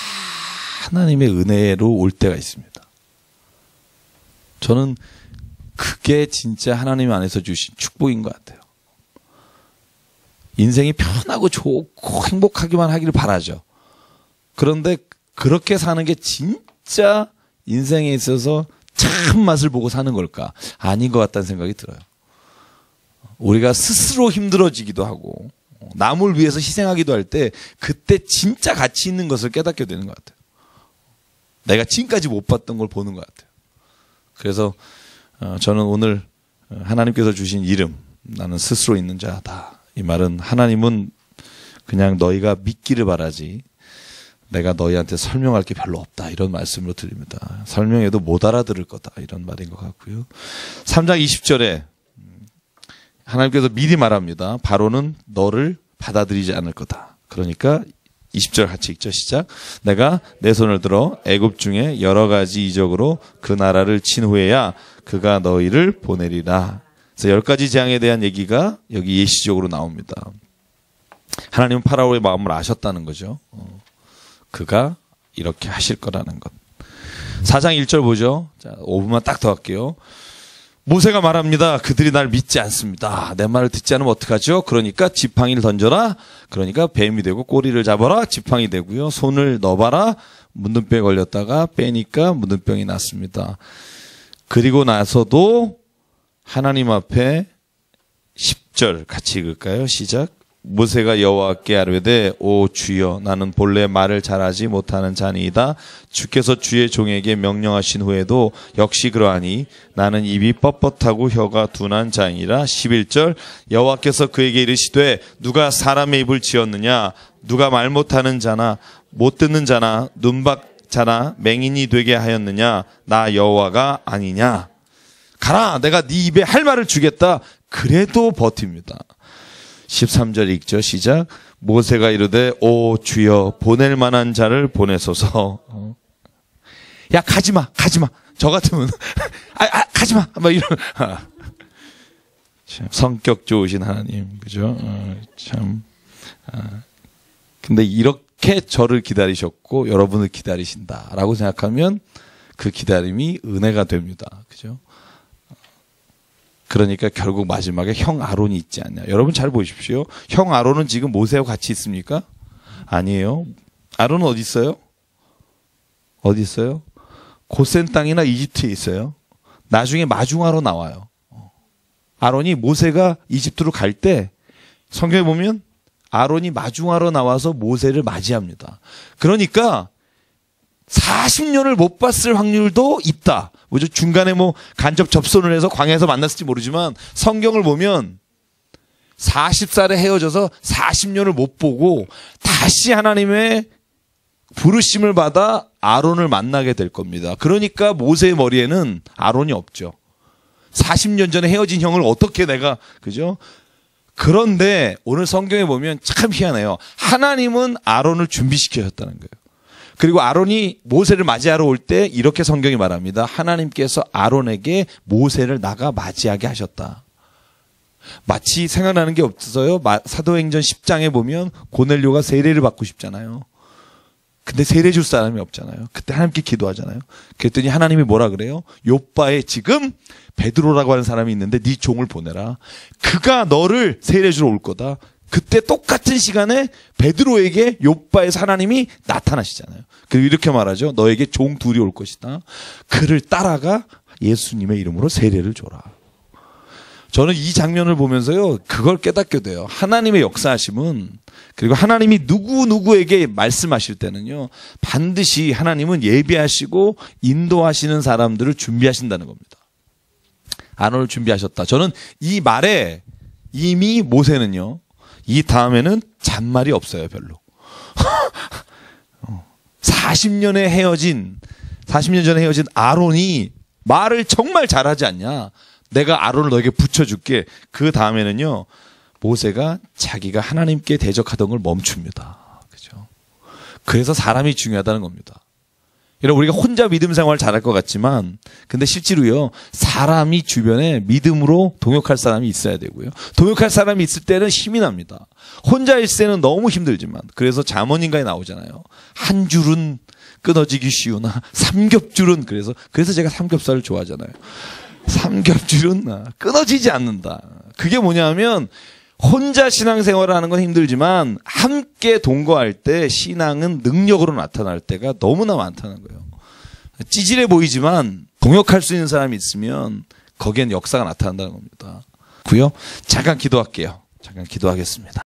하나님의 은혜로 올 때가 있습니다. 저는 그게 진짜 하나님 안에서 주신 축복인 것 같아요. 인생이 편하고 좋고 행복하기만 하기를 바라죠. 그런데 그렇게 사는 게 진짜 인생에 있어서 참 맛을 보고 사는 걸까? 아닌 것 같다는 생각이 들어요. 우리가 스스로 힘들어지기도 하고 남을 위해서 희생하기도 할 때 그때 진짜 가치 있는 것을 깨닫게 되는 것 같아요. 내가 지금까지 못 봤던 걸 보는 것 같아요. 그래서 저는 오늘 하나님께서 주신 이름, 나는 스스로 있는 자다. 이 말은 하나님은 그냥 너희가 믿기를 바라지 내가 너희한테 설명할 게 별로 없다, 이런 말씀으로 드립니다. 설명해도 못 알아들을 거다, 이런 말인 것 같고요. 3장 20절에 하나님께서 미리 말합니다. 바로는 너를 받아들이지 않을 거다. 그러니까 20절 같이 읽죠. 시작. 내가 내 손을 들어 애굽 중에 여러 가지 이적으로 그 나라를 친 후에야 그가 너희를 보내리라. 그래서 10가지 재앙에 대한 얘기가 여기 예시적으로 나옵니다. 하나님은 파라오의 마음을 아셨다는 거죠. 그가 이렇게 하실 거라는 것. 4장 1절 보죠. 자, 5분만 딱 더 할게요. 모세가 말합니다. 그들이 날 믿지 않습니다. 내 말을 듣지 않으면 어떡하죠? 그러니까 지팡이를 던져라. 그러니까 뱀이 되고 꼬리를 잡아라. 지팡이 되고요. 손을 넣어봐라. 문둥병에 걸렸다가 빼니까 문둥병이 났습니다. 그리고 나서도 하나님 앞에 10절 같이 읽을까요? 시작. 모세가 여호와께 아뢰되 오 주여 나는 본래 말을 잘하지 못하는 자니이다. 주께서 주의 종에게 명령하신 후에도 역시 그러하니 나는 입이 뻣뻣하고 혀가 둔한 자이니라. 11절 여호와께서 그에게 이르시되 누가 사람의 입을 지었느냐? 누가 말 못하는 자나 못 듣는 자나 눈박 자나 맹인이 되게 하였느냐? 나 여호와가 아니냐? 가라, 내가 네 입에 할 말을 주겠다. 그래도 버팁니다. 13절 읽죠. 시작. 모세가 이르되 오 주여 보낼 만한 자를 보내소서. 야 가지마 가지마. 저 같으면 가지마 막 이런. 참 성격 좋으신 하나님, 그죠? 참. 근데 이렇게 저를 기다리셨고 여러분을 기다리신다라고 생각하면 그 기다림이 은혜가 됩니다. 그죠? 그러니까 결국 마지막에 형 아론이 있지 않냐. 여러분 잘 보십시오. 형 아론은 지금 모세와 같이 있습니까? 아니에요. 아론은 어디 있어요? 어디 있어요? 고센 땅이나 이집트에 있어요. 나중에 마중하러 나와요. 아론이 모세가 이집트로 갈 때 성경에 보면 아론이 마중하러 나와서 모세를 맞이합니다. 그러니까 40년을 못 봤을 확률도 있다. 뭐죠? 중간에 뭐 간접 접선을 해서 광야에서 만났을지 모르지만 성경을 보면 40살에 헤어져서 40년을 못 보고 다시 하나님의 부르심을 받아 아론을 만나게 될 겁니다. 그러니까 모세의 머리에는 아론이 없죠. 40년 전에 헤어진 형을 어떻게 내가, 그죠? 그런데 오늘 성경에 보면 참 희한해요. 하나님은 아론을 준비시키셨다는 거예요. 그리고 아론이 모세를 맞이하러 올 때 이렇게 성경이 말합니다. 하나님께서 아론에게 모세를 나가 맞이하게 하셨다. 마치 생각나는 게 없어요. 사도행전 10장에 보면 고넬료가 세례를 받고 싶잖아요. 근데 세례 줄 사람이 없잖아요. 그때 하나님께 기도하잖아요. 그랬더니 하나님이 뭐라 그래요? 요빠에 지금 베드로라고 하는 사람이 있는데 네 종을 보내라. 그가 너를 세례 주러 올 거다. 그때 똑같은 시간에 베드로에게 요빠에서 하나님이 나타나시잖아요. 그리고 이렇게 말하죠. 너에게 종 둘이 올 것이다. 그를 따라가 예수님의 이름으로 세례를 줘라. 저는 이 장면을 보면서요, 그걸 깨닫게 돼요. 하나님의 역사하심은, 그리고 하나님이 누구에게 말씀하실 때는요, 반드시 하나님은 예비하시고 인도하시는 사람들을 준비하신다는 겁니다. 아론을 준비하셨다. 저는 이 말에 이미 모세는요, 이 다음에는 잔말이 없어요, 별로. 40년 전에 헤어진 아론이 말을 정말 잘하지 않냐. 내가 아론을 너에게 붙여줄게. 그 다음에는요, 모세가 자기가 하나님께 대적하던 걸 멈춥니다. 그죠? 그래서 사람이 중요하다는 겁니다. 여러분, 우리가 혼자 믿음 생활 잘할 것 같지만, 근데 실제로요, 사람이 주변에 믿음으로 동역할 사람이 있어야 되고요. 동역할 사람이 있을 때는 힘이 납니다. 혼자 있을 때는 너무 힘들지만, 그래서 잠언인가에 나오잖아요. 한 줄은 끊어지기 쉬우나, 삼겹줄은, 그래서 제가 삼겹살을 좋아하잖아요. 삼겹줄은 끊어지지 않는다. 그게 뭐냐면, 혼자 신앙생활을 하는 건 힘들지만 함께 동거할 때 신앙은 능력으로 나타날 때가 너무나 많다는 거예요. 찌질해 보이지만 동역할 수 있는 사람이 있으면 거기엔 역사가 나타난다는 겁니다. 잠깐 기도할게요. 잠깐 기도하겠습니다.